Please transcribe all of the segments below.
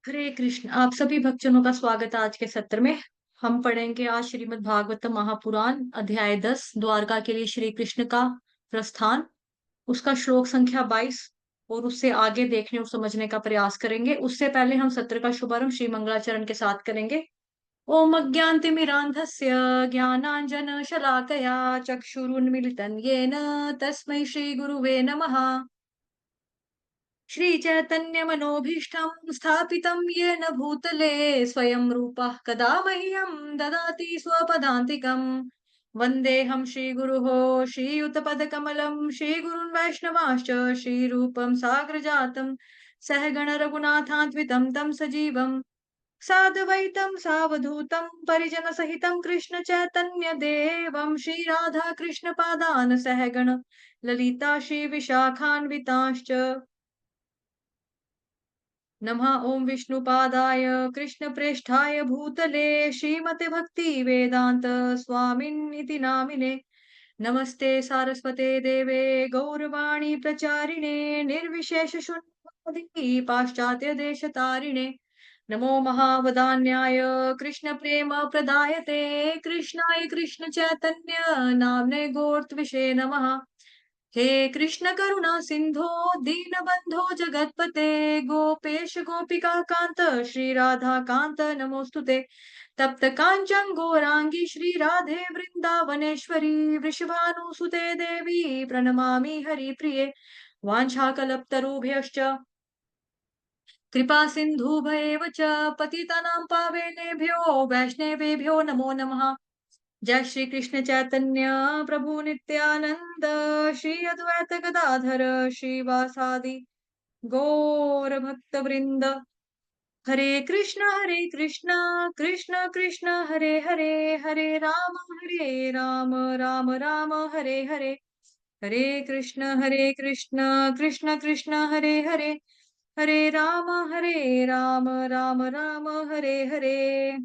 हरे कृष्ण। आप सभी भक्तजनों का स्वागत है आज के सत्र में। हम पढ़ेंगे आज श्रीमद् भागवत महापुराण अध्याय 10 द्वारका के लिए श्री कृष्ण का प्रस्थान, उसका श्लोक संख्या 22 और उससे आगे देखने और समझने का प्रयास करेंगे। उससे पहले हम सत्र का शुभारंभ श्री मंगलाचरण के साथ करेंगे। ओम अज्ञानतिमिरान्धस्य ज्ञानांजन शलाकया चक्षुरुन्मीलितं येन तस्मै श्री गुरुवे नमः। श्री चैतन्य मनोभीष्टं स्थापितं येन भूतले स्वयं रूपः कदा मह्यं ददाति स्वपदान्तिकम्। वन्देऽहं श्रीगुरुः श्रीयुतपदकमलं श्रीगुरुन् वैष्णवांश्च श्रीरूपं साग्रजातं सहगण रघुनाथान्वितं तं सजीवं साद्वैतं सावधूतं परिजनसहितं कृष्ण चैतन्य देवं श्रीराधा कृष्णपादान् सहगण ललिता श्रीविशाखान्वितांश्च नमः। ओम विष्णुपादाय कृष्णप्रेष्ठाय भूतले श्रीमते भक्ति वेदांत स्वामिन्निति नामिने। नमस्ते सारस्वते देवे गौरवाणी प्रचारिणे निर्विशेष शून्यवादी पाश्चात्य देश तारिणे। नमो महावदान्याय कृष्ण प्रेम प्रदायते कृष्णाय कृष्ण चैतन्य नाम्ने गोर्त्विषे नमः। हे कृष्ण करुणा सिंधो दीनबंधो जगतपते गोपेश गोपिका कांत श्री राधा कांत नमोस्तुते। तप्त कांचन गौरांगी श्री राधे वृंदावनेश्वरी वृषभानुसुते देवी प्रणमामि हरिप्रिये। वाञ्छाकल्पतरुभ्यश्च कृपा सिन्धुभ्येव च पतितानां पावनेभ्यो वैष्णवेभ्यो नमो नमः। जय श्री कृष्ण चैतन्य प्रभु नित्यानंद श्री अद्वैत गदाधर श्रीवासादि गौर भक्त वृंद। हरे कृष्ण कृष्ण कृष्ण हरे हरे हरे राम राम राम हरे हरे। हरे कृष्ण कृष्ण कृष्ण हरे हरे हरे राम राम राम हरे हरे।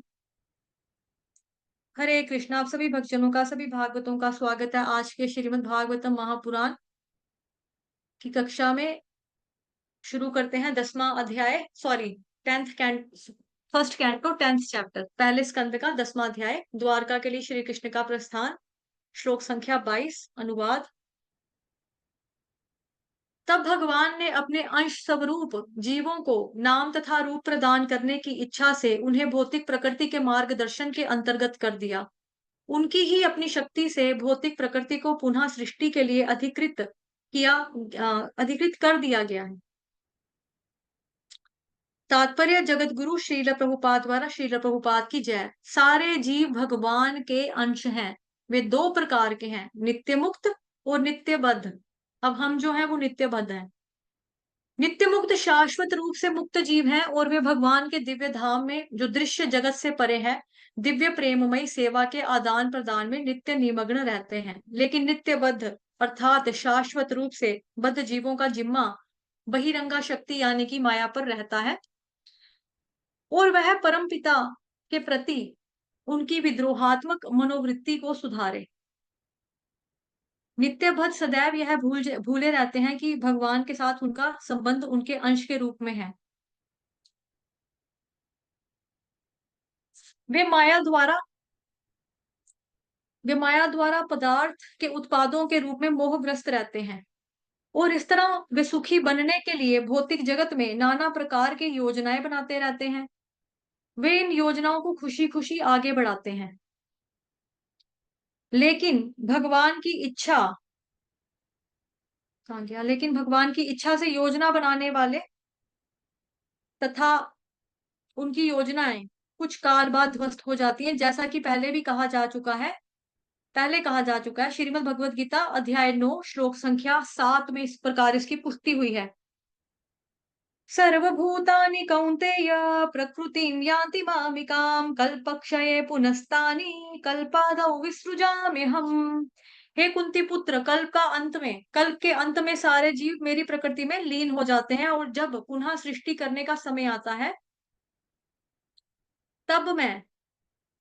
हरे कृष्ण। आप सभी भक्तजनों का, सभी भागवतों का स्वागत है आज के श्रीमद् भागवतम महापुराण की कक्षा में। शुरू करते हैं 10वां अध्याय, sorry 10th canto, first canto 10th chapter, पहले स्कंद का 10वां अध्याय द्वारका के लिए श्री कृष्ण का प्रस्थान। श्लोक संख्या 22। अनुवाद। तब भगवान ने अपने अंश स्वरूप जीवों को नाम तथा रूप प्रदान करने की इच्छा से उन्हें भौतिक प्रकृति के मार्गदर्शन के अंतर्गत कर दिया। उनकी ही अपनी शक्ति से भौतिक प्रकृति को पुनः सृष्टि के लिए अधिकृत कर दिया गया है। तात्पर्य जगत गुरु श्रील प्रभुपाद द्वारा। श्रील प्रभुपाद की जय। सारे जीव भगवान के अंश हैं। वे दो प्रकार के हैं, नित्य मुक्त और नित्यबद्ध। अब हम जो हैं वो नित्यबद्ध हैं। नित्य मुक्त शाश्वत रूप से मुक्त जीव हैं और वे भगवान के दिव्य धाम में जो दृश्य जगत से परे है दिव्य प्रेममयी सेवा के आदान प्रदान में नित्य निमग्न रहते हैं। लेकिन नित्यबद्ध अर्थात शाश्वत रूप से बद्ध जीवों का जिम्मा बहिरंगा शक्ति यानी कि माया पर रहता है और वह परमपिता के प्रति उनकी विद्रोहात्मक मनोवृत्ति को सुधारे। नित्यबद्ध सदैव यह भूले रहते हैं कि भगवान के साथ उनका संबंध उनके अंश के रूप में है। वे माया द्वारा वे माया द्वारा पदार्थ के उत्पादों के रूप में मोहग्रस्त रहते हैं और इस तरह वे सुखी बनने के लिए भौतिक जगत में नाना प्रकार की योजनाएं बनाते रहते हैं। वे इन योजनाओं को खुशी खुशी आगे बढ़ाते हैं। लेकिन भगवान की इच्छा कहाँ गया लेकिन भगवान की इच्छा से योजना बनाने वाले तथा उनकी योजनाएं कुछ काल बाद ध्वस्त हो जाती हैं, जैसा कि पहले कहा जा चुका है। श्रीमद् भगवद गीता अध्याय 9 श्लोक संख्या 7 में इस प्रकार इसकी पुष्टि हुई है। सर्वभूतानि कौन्तेय प्रकृतिं यान्ति मामिकां कल्पक्षये पुनस्तानि कल्पादौ विसृजाम्यहम्। हे कुंती पुत्र, कल्प के अंत में सारे जीव मेरी प्रकृति में लीन हो जाते हैं और जब पुनः सृष्टि करने का समय आता है तब मैं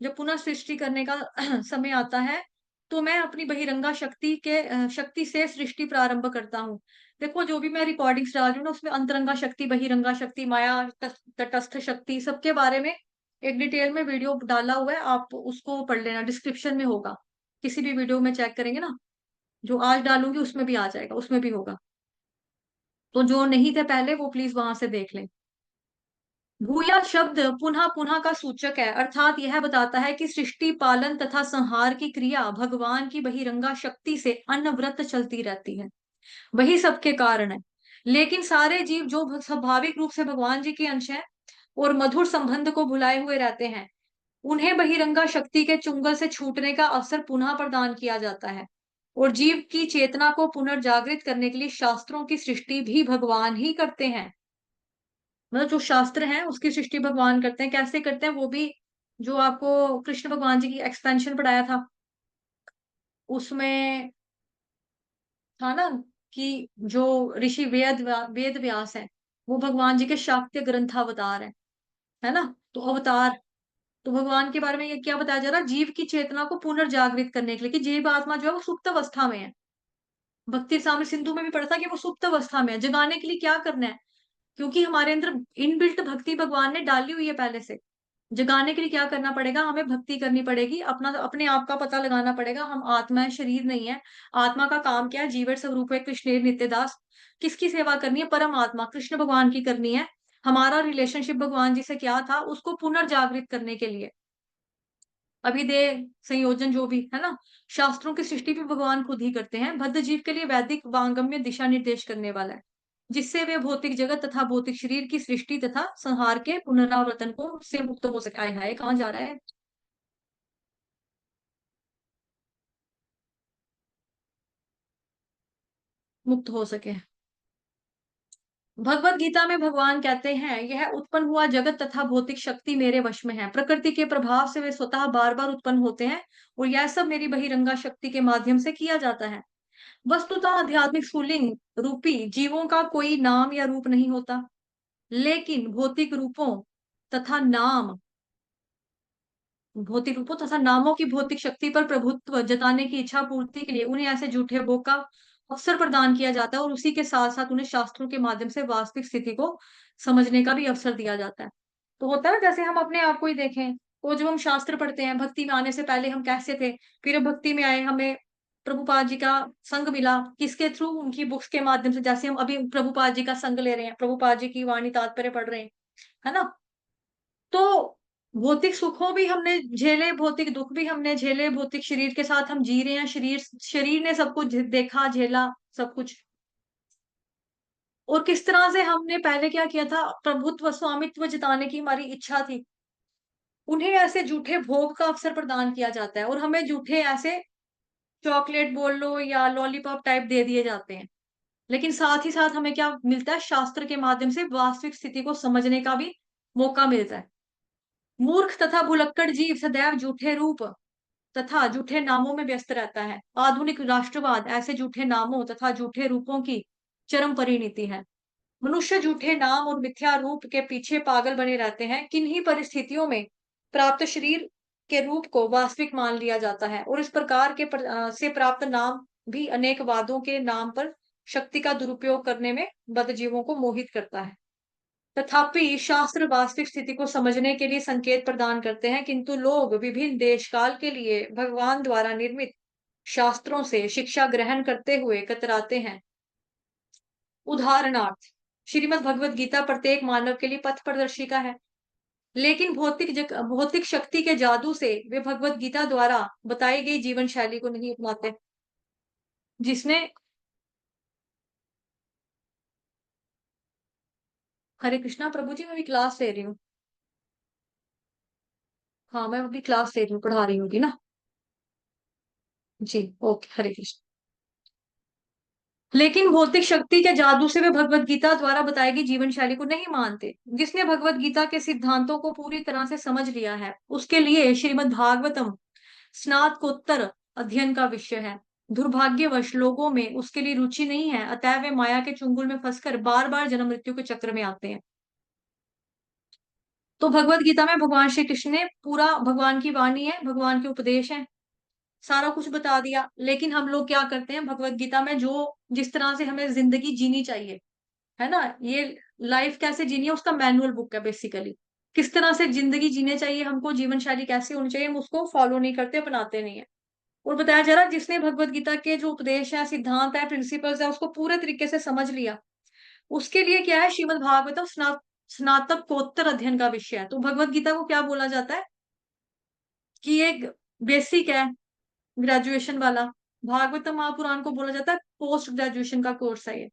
जब पुनः सृष्टि करने का समय आता है तो मैं अपनी बहिरंगा शक्ति से सृष्टि प्रारंभ करता हूँ। देखो जो भी मैं रिकॉर्डिंग्स डाल रही हूँ ना, उसमें अंतरंगा शक्ति, बहिरंगा शक्ति, माया, तटस्थ शक्ति, सबके बारे में एक डिटेल में वीडियो डाला हुआ है, आप उसको पढ़ लेना, डिस्क्रिप्शन में होगा। किसी भी वीडियो में चेक करेंगे ना, जो आज डालूंगी उसमें भी आ जाएगा, उसमें भी होगा। तो जो नहीं थे पहले वो प्लीज वहां से देख लें। भूया शब्द पुनः पुनः का सूचक है, अर्थात यह बताता है कि सृष्टि, पालन तथा संहार की क्रिया भगवान की बहिरंगा शक्ति से अनवरत चलती रहती है। वही सबके कारण है। लेकिन सारे जीव जो स्वाभाविक रूप से भगवान जी के अंश हैं और मधुर संबंध को भुलाए हुए रहते हैं, उन्हें बहिरंगा शक्ति के चुंगल से छूटने का अवसर पुनः प्रदान किया जाता है। और जीव की चेतना को पुनर्जागृत करने के लिए शास्त्रों की सृष्टि भी भगवान ही करते हैं। मतलब जो शास्त्र हैं उसकी सृष्टि भगवान करते हैं। कैसे करते हैं वो भी, जो आपको कृष्ण भगवान जी की एक्सपेंशन पढ़ाया था उसमें था ना, कि जो ऋषि वेद व्यास है वो भगवान जी के शाक्य ग्रंथावतार है ना। तो अवतार, तो भगवान के बारे में ये क्या बताया जा रहा है, जीव की चेतना को पुनर्जागृत करने के लिए, कि जीव आत्मा जो है वो सुप्त अवस्था में है। भक्ति साम्र सिंधु में भी पढ़ा था कि वो सुप्त अवस्था में है। जगाने के लिए क्या करना है, क्योंकि हमारे अंदर इनबिल्ट भक्ति भगवान ने डाली हुई है पहले से। जगाने के लिए क्या करना पड़ेगा, हमें भक्ति करनी पड़ेगी, अपना अपने आप का पता लगाना पड़ेगा। हम आत्मा है, शरीर नहीं है। आत्मा का काम क्या है, जीवन स्वरूप है कृष्ण नित्यदास। किसकी सेवा करनी है, परम आत्मा कृष्ण भगवान की करनी है। हमारा रिलेशनशिप भगवान जी से क्या था, उसको पुनर्जागृत करने के लिए अभिदेय संयोजन जो भी है ना, शास्त्रों की सृष्टि भी भगवान खुद ही करते हैं। बद्ध जीव के लिए वैदिक वांगम्य दिशा निर्देश करने वाला है, जिससे वे भौतिक जगत तथा भौतिक शरीर की सृष्टि तथा संहार के पुनरावर्तन को से मुक्त हो सके। आए हाय कहाँ जा रहा है, मुक्त हो सके। भगवत गीता में भगवान कहते हैं, यह उत्पन्न हुआ जगत तथा भौतिक शक्ति मेरे वश में है। प्रकृति के प्रभाव से वे स्वतः बार बार उत्पन्न होते हैं और यह सब मेरी बहिरंगा शक्ति के माध्यम से किया जाता है। वस्तुतः आध्यात्मिक स्फुलिंग रूपी जीवों का कोई नाम या रूप नहीं होता, लेकिन भौतिक रूपों तथा नामों की भौतिक शक्ति पर प्रभुत्व जताने की इच्छा पूर्ति के लिए उन्हें ऐसे झूठे भोग का अवसर प्रदान किया जाता है, और उसी के साथ साथ उन्हें शास्त्रों के माध्यम से वास्तविक स्थिति को समझने का भी अवसर दिया जाता है। तो होता है ना, जैसे हम अपने आप को ही देखें, वो जब हम शास्त्र पढ़ते हैं, भक्ति में आने से पहले हम कैसे थे, फिर अब भक्ति में आए, हमें प्रभुपाद जी का संग मिला, किसके थ्रू, उनकी बुक्स के माध्यम से। जैसे हम अभी प्रभुपाद जी का संग ले रहे हैं, प्रभुपाद जी की वाणी तात्पर्य पढ़ रहे हैं, है ना। तो भौतिक सुखों भी हमने झेले, भौतिक दुख भी हमने झेले, भौतिक शरीर के साथ हम जी रहे हैं, शरीर शरीर ने सब कुछ देखा, झेला सब कुछ। और किस तरह से हमने पहले क्या किया था, प्रभुत्व स्वामित्व जताने की हमारी इच्छा थी, उन्हें ऐसे झूठे भोग का अवसर प्रदान किया जाता है, और हमें झूठे ऐसे चॉकलेट बोल लो या लॉलीपॉप टाइप दे दिए जाते हैं। लेकिन साथ ही साथ हमें क्या मिलता है, शास्त्र के माध्यम से वास्तविक स्थिति को समझने का भी मौका मिलता है। मूर्ख तथा भुलक्कड़ जीव सदैव झूठे रूप तथा झूठे नामों में व्यस्त रहता है। आधुनिक राष्ट्रवाद ऐसे झूठे नामों तथा झूठे रूपों की चरम परिणति है। मनुष्य झूठे नाम और मिथ्या रूप के पीछे पागल बने रहते हैं। किन्हीं परिस्थितियों में प्राप्त शरीर के रूप को वास्तविक मान लिया जाता है, और इस प्रकार से प्राप्त नाम भी अनेक वादों के नाम पर शक्ति का दुरुपयोग करने में बद्ध जीवों को मोहित करता है। तथापि शास्त्र वास्तविक स्थिति को समझने के लिए संकेत प्रदान करते हैं, किंतु लोग विभिन्न देश काल के लिए भगवान द्वारा निर्मित शास्त्रों से शिक्षा ग्रहण करते हुए कतराते हैं। उदाहरणार्थ, श्रीमद् भगवत गीता प्रत्येक मानव के लिए पथ प्रदर्शिका है, लेकिन भौतिक शक्ति के जादू से वे भगवत गीता द्वारा बताई गई जीवन शैली को नहीं अपनाते, जिसने, हरे कृष्णा प्रभु जी, मैं अभी क्लास ले रही हूँ। हाँ मैं अभी क्लास ले रही हूँ, पढ़ा रही होगी ना। जी, ओके, हरे कृष्ण। लेकिन भौतिक शक्ति के जादू से वे भगवत गीता द्वारा बताई गई जीवन शैली को नहीं मानते। जिसने भगवत गीता के सिद्धांतों को पूरी तरह से समझ लिया है, उसके लिए श्रीमद् भागवतम स्नातकोत्तर अध्ययन का विषय है। दुर्भाग्यवश लोगों में उसके लिए रुचि नहीं है, अतः वे माया के चुंगल में फंसकर बार बार जन्म मृत्यु के चक्र में आते हैं। तो भगवत गीता में भगवान श्री कृष्ण ने पूरा, भगवान की वाणी है, भगवान के उपदेश है, सारा कुछ बता दिया। लेकिन हम लोग क्या करते हैं, भगवत गीता में जो जिस तरह से हमें जिंदगी जीनी चाहिए, है ना, ये लाइफ कैसे जीनी है उसका मैनुअल बुक है बेसिकली। किस तरह से जिंदगी जीने चाहिए हमको, जीवन शैली कैसी होनी चाहिए, हम उसको फॉलो नहीं करते, अपनाते नहीं है। और बताया जा रहा है जिसने भगवत गीता के जो उपदेश है, सिद्धांत है, प्रिंसिपल्स है, उसको पूरे तरीके से समझ लिया, उसके लिए क्या है, श्रीमद् भागवतम स्नातकोत्तर अध्ययन का विषय है। तो भगवत गीता को क्या बोला जाता है कि एक बेसिक है, ग्रेजुएशन वाला। भागवतम महापुराण को बोला जाता है पोस्ट ग्रेजुएशन का कोर्स है ये।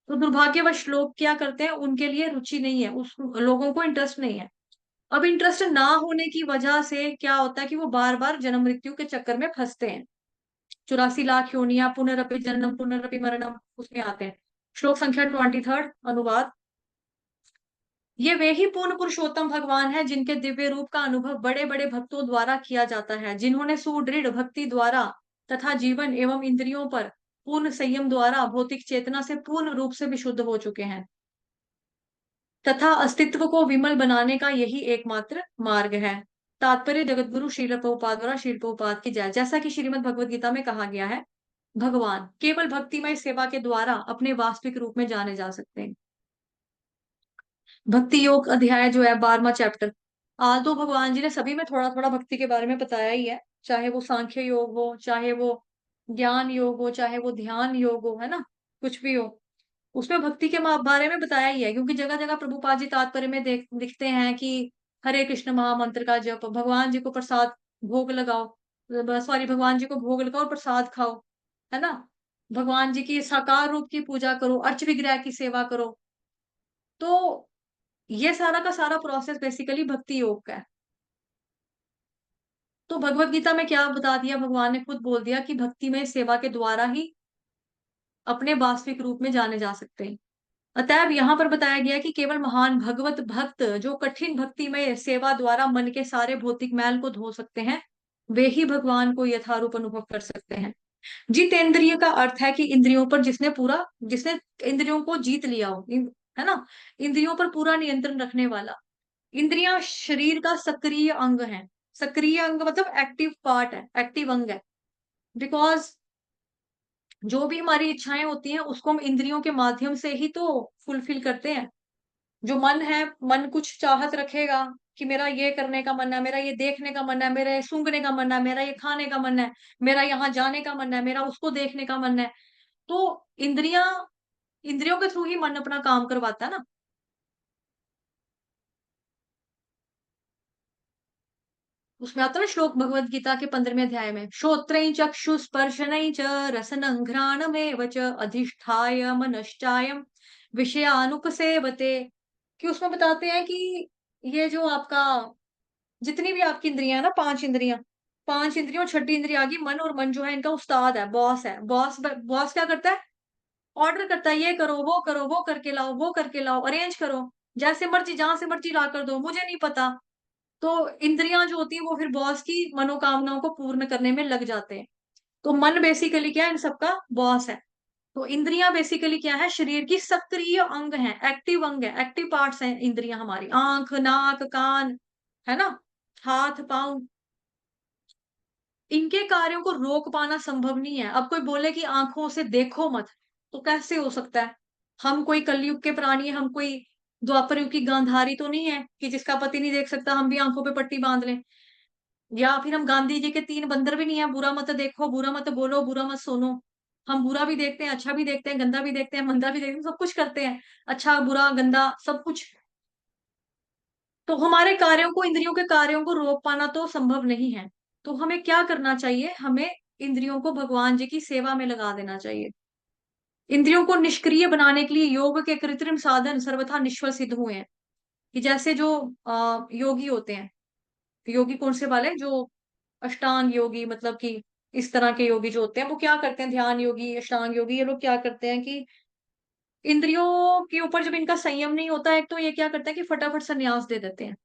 तो दुर्भाग्यवश लोग क्या करते हैं, उनके लिए रुचि नहीं है, उस लोगों को इंटरेस्ट नहीं है। अब इंटरेस्ट ना होने की वजह से क्या होता है कि वो बार बार जन्म मृत्यु के चक्कर में फंसते हैं। 84 लाख योनियां, पुनरअपि जन्म पुनरअपि मरणम, उसमें आते हैं। श्लोक संख्या 23 अनुवाद। ये वे ही पूर्ण पुरुषोत्तम भगवान है जिनके दिव्य रूप का अनुभव बड़े बड़े भक्तों द्वारा किया जाता है, जिन्होंने सुदृढ़ भक्ति द्वारा तथा जीवन एवं इंद्रियों पर पूर्ण संयम द्वारा भौतिक चेतना से पूर्ण रूप से विशुद्ध हो चुके हैं, तथा अस्तित्व को विमल बनाने का यही एकमात्र मार्ग है। तात्पर्य जगत गुरु श्रील प्रभुपाद द्वारा श्रील प्रभुपाद की जय। जैसा कि श्रीमद् भगवत गीता में कहा गया है, भगवान केवल भक्तिमय सेवा के द्वारा अपने वास्तविक रूप में जाने जा सकते हैं। भक्ति योग अध्याय जो है 12वां चैप्टर। तो भगवान जी ने सभी में थोड़ा थोड़ा भक्ति के बारे में बताया ही है, चाहे वो सांख्य योग हो, चाहे वो ज्ञान योग हो, चाहे वो ध्यान योग हो, है ना, कुछ भी हो, उसमें भक्ति के बारे में बताया ही है। क्योंकि जगह जगह प्रभुपाद जी तात्पर्य में दिखते हैं कि हरे कृष्ण महामंत्र का जप, भगवान जी को प्रसाद भोग लगाओ, सॉरी, भगवान जी को भोग लगाओ और प्रसाद खाओ, है ना, भगवान जी की साकार रूप की पूजा करो, अर्च विग्रह की सेवा करो। तो ये सारा का सारा प्रोसेस बेसिकली भक्ति योग का है। तो भगवत गीता में क्या बता दिया, भगवान ने खुद बोल दिया कि भक्ति में सेवा के द्वारा ही अपने वास्तविक रूप में जाने जा सकते हैं। अतएव यहाँ पर बताया गया कि केवल महान भगवत भक्त जो कठिन भक्ति में सेवा द्वारा मन के सारे भौतिक मैल को धो सकते हैं, वे ही भगवान को यथारूप अनुभव कर सकते हैं। जितेंद्रिय का अर्थ है कि इंद्रियों पर जिसने इंद्रियों को जीत लिया हो, है ना, इंद्रियों पर पूरा नियंत्रण रखने वाला। इंद्रियां शरीर का सक्रिय अंग है। सक्रिय अंग मतलब एक्टिव पार्ट है, एक्टिव अंग है। बिकॉज जो भी हमारी इच्छाएं होती हैं उसको हम इंद्रियों के माध्यम से ही तो फुलफिल करते हैं। जो मन है, मन कुछ चाहत रखेगा कि मेरा ये करने का मन है, मेरा ये देखने का मन है, मेरा ये सूंघने का मन है, मेरा ये खाने का मन है, मेरा यहाँ जाने का मन है, मेरा उसको देखने का मन है। तो इंद्रियां, इंद्रियों के थ्रू ही मन अपना काम करवाता है ना। उसमें आता है ना श्लोक भगवत गीता के 15वें अध्याय में, श्रोत्रं चक्षु स्पर्शनं च रसनं घ्राणमेव च अधिष्ठाय मनश्चायं विषयानुपसेवते। कि उसमें बताते हैं कि ये जो आपका जितनी भी आपकी इंद्रियां है ना, 5 इंद्रियां, 5 इंद्रियों, छठी इंद्रिया आ गई मन, और मन जो है इनका उस्ताद है, बॉस है। बॉस बॉस क्या करता है, ऑर्डर करता है, ये करो वो करो, वो करके लाओ वो करके लाओ, अरेंज करो, जैसे मर्जी जहां से मर्जी ला कर दो, मुझे नहीं पता। तो इंद्रियां जो होती हैं वो फिर बॉस की मनोकामनाओं को पूर्ण करने में लग जाते हैं। तो मन बेसिकली क्या है, इन सबका बॉस है। तो इंद्रियां बेसिकली क्या है, शरीर की सक्रिय अंग है, एक्टिव अंग है, एक्टिव पार्ट्स हैं इंद्रियां हमारी। आंख, नाक, कान, है ना, हाथ, पांव, इनके कार्यों को रोक पाना संभव नहीं है। अब कोई बोले कि आंखों से देखो मत, तो कैसे हो सकता है। हम कोई कलयुग के प्राणी हैं, हम कोई द्वापर युग की गांधारी तो नहीं है कि जिसका पति नहीं देख सकता हम भी आंखों पे पट्टी बांध लें। या फिर हम गांधी जी के 3 बंदर भी नहीं है, बुरा मत देखो, बुरा मत बोलो, बुरा मत सुनो। हम बुरा भी देखते हैं, अच्छा भी देखते हैं, गंदा भी देखते हैं, मंदा भी देखते हैं, सब कुछ करते हैं, अच्छा बुरा गंदा सब कुछ। तो हमारे कार्यों को, इंद्रियों के कार्यों को रोक पाना तो संभव नहीं है। तो हमें क्या करना चाहिए, हमें इंद्रियों को भगवान जी की सेवा में लगा देना चाहिए। इंद्रियों को निष्क्रिय बनाने के लिए योग के कृत्रिम साधन सर्वथा निष्फल सिद्ध हुए हैं। कि जैसे जो योगी होते हैं, योगी कौन से वाले, जो अष्टांग योगी, मतलब कि इस तरह के योगी जो होते हैं, वो क्या करते हैं, ध्यान योगी, अष्टांग योगी, ये लोग क्या करते हैं कि इंद्रियों के ऊपर जब इनका संयम नहीं होता है, तो ये क्या करते हैं कि फटाफट संन्यास दे देते हैं।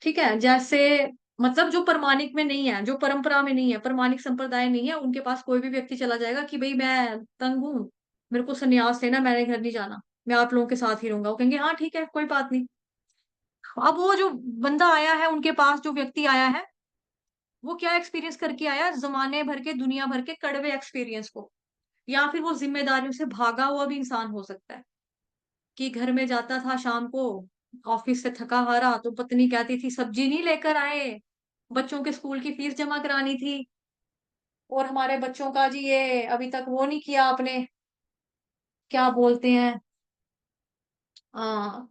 ठीक है, जैसे मतलब जो परमाणिक में नहीं है, जो परंपरा में नहीं है, परमाणिक संप्रदाय नहीं है, उनके पास कोई भी व्यक्ति चला जाएगा कि भाई मैं तंग हूँ, मेरे को संन्यास लेना, मैंने घर नहीं जाना, मैं आप लोगों के साथ ही रहूंगा, वो कहेंगे हाँ ठीक है कोई बात नहीं। अब वो जो बंदा आया है उनके पास, जो व्यक्ति आया है, वो क्या एक्सपीरियंस करके आया, ज़माने भर के, दुनिया भर के कड़वे एक्सपीरियंस को। या फिर वो ज़िम्मेदारियों से भागा हुआ भी इंसान हो सकता है, कि घर में जाता था शाम को, ऑफ़िस से थका-हारा, तो पत्नी कहती थी, "सब्ज़ी नहीं लेकर आए, बच्चों के स्कूल की फीस जमा करानी थी और हमारे बच्चों का जी ये अभी तक वो नहीं किया आपने, क्या बोलते हैं अ,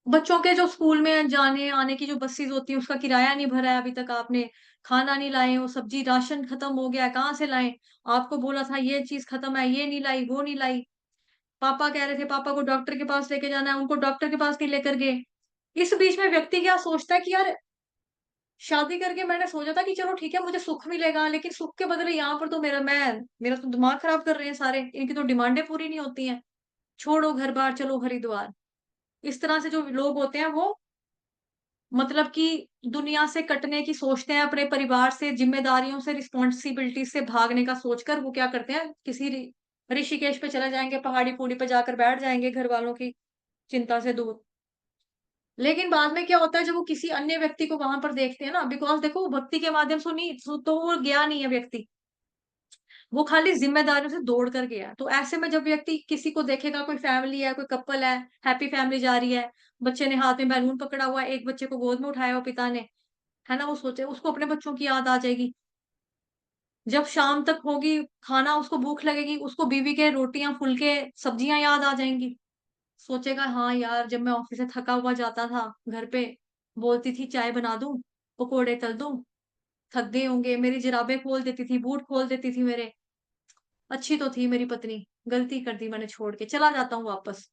बच्चों के जो स्कूल में जाने-आने की जो बसेज़ होती हैं, उसका किराया नहीं भरा है अभी तक आपने, खाना नहीं लाए हो, सब्ज़ी राशन खत्म हो गया है, कहाँ से लाएँ? आपको बोला था ये चीज़ खत्म है, ये नहीं लाई, वो नहीं लाई। पापा कह रहे थे पापा को डॉक्टर के पास लेके जाना है, उनको डॉक्टर के पास नहीं लेकर गए। इस बीच में व्यक्ति क्या सोचता है कि यार शादी करके मैंने सोचा था कि चलो ठीक है मुझे सुख मिलेगा, लेकिन सुख के बदले यहाँ पर तो मेरा तो दिमाग खराब कर रहे हैं सारे, इनकी तो डिमांडें पूरी नहीं होती हैं। छोड़ो घर-बार चलो हरिद्वार। इस तरह से जो लोग होते हैं वो मतलब कि दुनिया से कटने की सोचते हैं, अपने परिवार से, ज़िम्मेदारियों से, रिस्पॉन्सिबिलिटी से भागने का सोचकर वो क्या करते हैं, किसी ऋषिकेश पे चले जाएँगे, पहाड़ी-वूढ़ी पे जाकर बैठ जाएँगे घरवालों की चिंता से दूर। लेकिन बाद में क्या होता है जब वो किसी अन्य व्यक्ति को वहाँ पर देखते हैं ना, बिकॉज़ देखो वो भक्ति के माध्यम से नहीं सु तो वो गया नहीं है व्यक्ति, वो खाली ज़िम्मेदारियों से दौड़ कर गया है। तो ऐसे में जब व्यक्ति किसी को देखेगा, कोई फैमिली है, कोई कपल है, हैप्पी फैमिली जा रही है, बच्चे ने हाथ में बैलून पकड़ा हुआ है, एक बच्चे को गोद में उठाया हुआ पिता ने, है ना? वो सोचे उसको अपने बच्चों की याद आ जाएगी। जब शाम तक होगी, खाना उसको भूख लगेगी, उसको बीवी के रोटियाँ, फुलके, सब्जियाँ याद आ जाएँगी। सोचेगा हाँ यार, जब मैं ऑफ़िस से थका हुआ जाता था, घर पे बोलती थी चाय बना दूँ, पकोड़े तल दूँ, थक गए होंगे, मेरी जुराबें खोल देती थी, बूट खोल देती थी मेरे। अच्छी तो थी मेरी पत्नी, गलती कर दी मैंने छोड़ के, चला जाता हूँ वापस।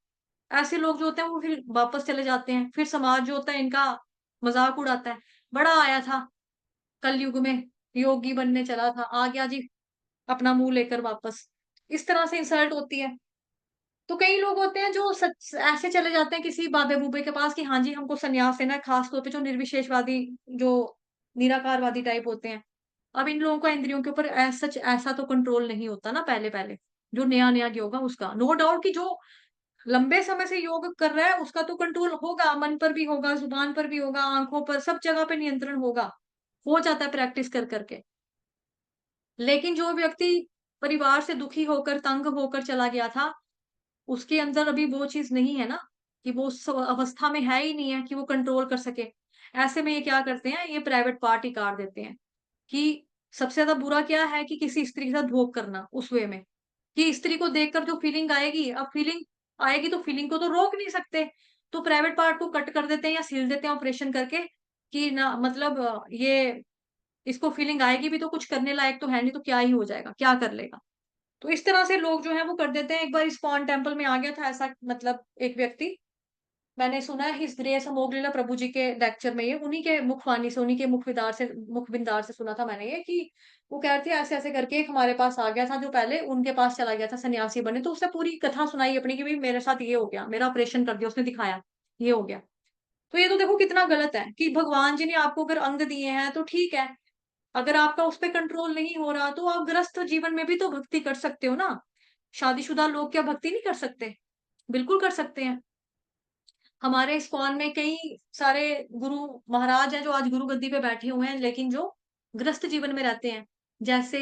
ऐसे लोग जो होते हैं वो फिर वापस चले जाते हैं। फिर समाज जो होता है इनका मज़ाक उड़ाता है। बड़ा आया था कलयुग में, योगी बनने चला था, आ गया जी अपना मुँह लेकर वापस। इस तरह से इंसल्ट होती है। तो कई लोग होते हैं जो सच ऐसे चले जाते हैं किसी बाबे-बूबे के पास कि हाँ जी, हमको सन्यास लेना है, खास तौर पे जो निर्विशेषवादी, जो निराकारवादी टाइप होते हैं। अब इन लोगों का इंद्रियों के ऊपर सच ऐसा तो कंट्रोल नहीं होता ना पहले-पहले, जो नया-नया योग है उसका। नो डाउट कि जो लंबे समय से योग कर रहा है उसका तो कंट्रोल होगा, मन पर भी होगा, ज़ुबान पर भी होगा, आँखों पर, सब जगह पे नियंत्रण होगा। हो जाता है प्रैक्टिस कर के। लेकिन जो व्यक्ति परिवार से दुखी होकर, तंग होकर चला गया था, उसके अंदर अभी वो चीज़ नहीं है ना, कि वो उस अवस्था में है ही नहीं है कि वो कंट्रोल कर सके। ऐसे में ये क्या करते हैं, ये प्राइवेट पार्ट ही काट देते हैं, कि सबसे ज़्यादा बुरा क्या है कि किसी स्त्री के साथ भोग करना उस वे में, कि स्त्री को देखकर जो फीलिंग आएगी, अब फीलिंग आएगी तो फीलिंग को तो रोक नहीं सकते, तो प्राइवेट पार्ट को कट कर देते हैं या सील देते हैं ऑपरेशन करके, कि ना मतलब ये इसको फीलिंग आएगी भी तो कुछ करने लायक तो है नहीं, तो क्या ही हो जाएगा, क्या कर लेगा? तो इस तरह से लोग जो हैं वो कर देते हैं। एक बार इस्कॉन टेम्पल में आ गया था ऐसा मतलब एक व्यक्ति, मैंने सुना है हिज ग्रेस अमोघलीला प्रभु जी के लेक्चर में ये, उन्हीं के मुखवाणी से, उन्हीं के मुखबिंदार से सुना था मैंने ये, कि वो कह रहे थे ऐसे-ऐसे करके एक हमारे पास आ गया था जो पहले उनके पास चला गया था सन्यासी बने, तो उसने पूरी कथा सुनाई अपनी कि भई मेरे साथ ये हो गया, मेरा ऑपरेशन कर दिया, उसने दिखाया, ये हो गया। तो ये तो देखो कितना गलत है कि भगवान जी ने आपको अगर अंग दिए हैं तो ठीक है, अगर आपका उस पे कंट्रोल नहीं हो रहा तो आप गृहस्थ जीवन में भी तो भक्ति कर सकते हो ना। शादीशुदा लोग क्या भक्ति नहीं कर सकते? बिल्कुल कर सकते हैं। हमारे इस्कॉन में कई सारे गुरु महाराज हैं जो आज गुरु गद्दी पे बैठे हुए हैं, लेकिन जो गृहस्थ जीवन में रहते हैं। जैसे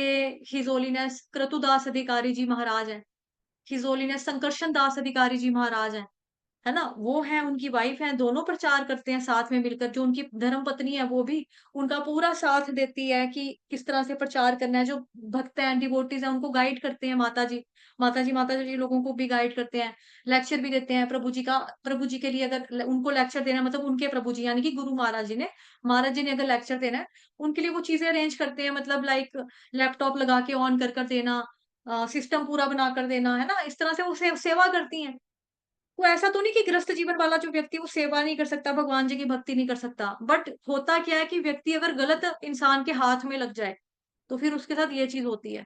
हिज़ होलीनेस क्रतुदास अधिकारी जी महाराज हैं, हिज़ होलीनेस संकर्षण दास अधिकारी जी महाराज हैं। है ना? वो हैं, उनकी वाइफ हैं, दोनों प्रचार करते हैं साथ में मिलकर, जो उनकी धर्मपत्नी है वो भी उनका पूरा साथ देती है कि किस तरह से प्रचार करना है। जो भक्त हैं, डिवोटीज़ हैं, उनको गाइड करते हैं माताजी। माताजी लोगों को भी गाइड करते हैं, लेक्चर भी देते हैं प्रभु जी के लिए अगर उनको लेक्चर देना है, मतलब उनके प्रभु जी यानी कि गुरु महाराज जी ने अगर लेक्चर देना है, उनके लिए वो चीज़ें अरेंज करते हैं, मतलब लाइक लैपटॉप लगा के ऑन कर देना, सिस्टम पूरा बना कर देना, है ना? इस तरह से वो सेवा करती हैं। तो ऐसा तो नहीं कि गृहस्थ जीवन वाला जो व्यक्ति वो सेवा नहीं कर सकता, भगवान जी की भक्ति नहीं कर सकता। बट होता क्या है कि व्यक्ति अगर गलत इंसान के हाथ में लग जाए, तो फिर उसके साथ ये चीज़ होती है।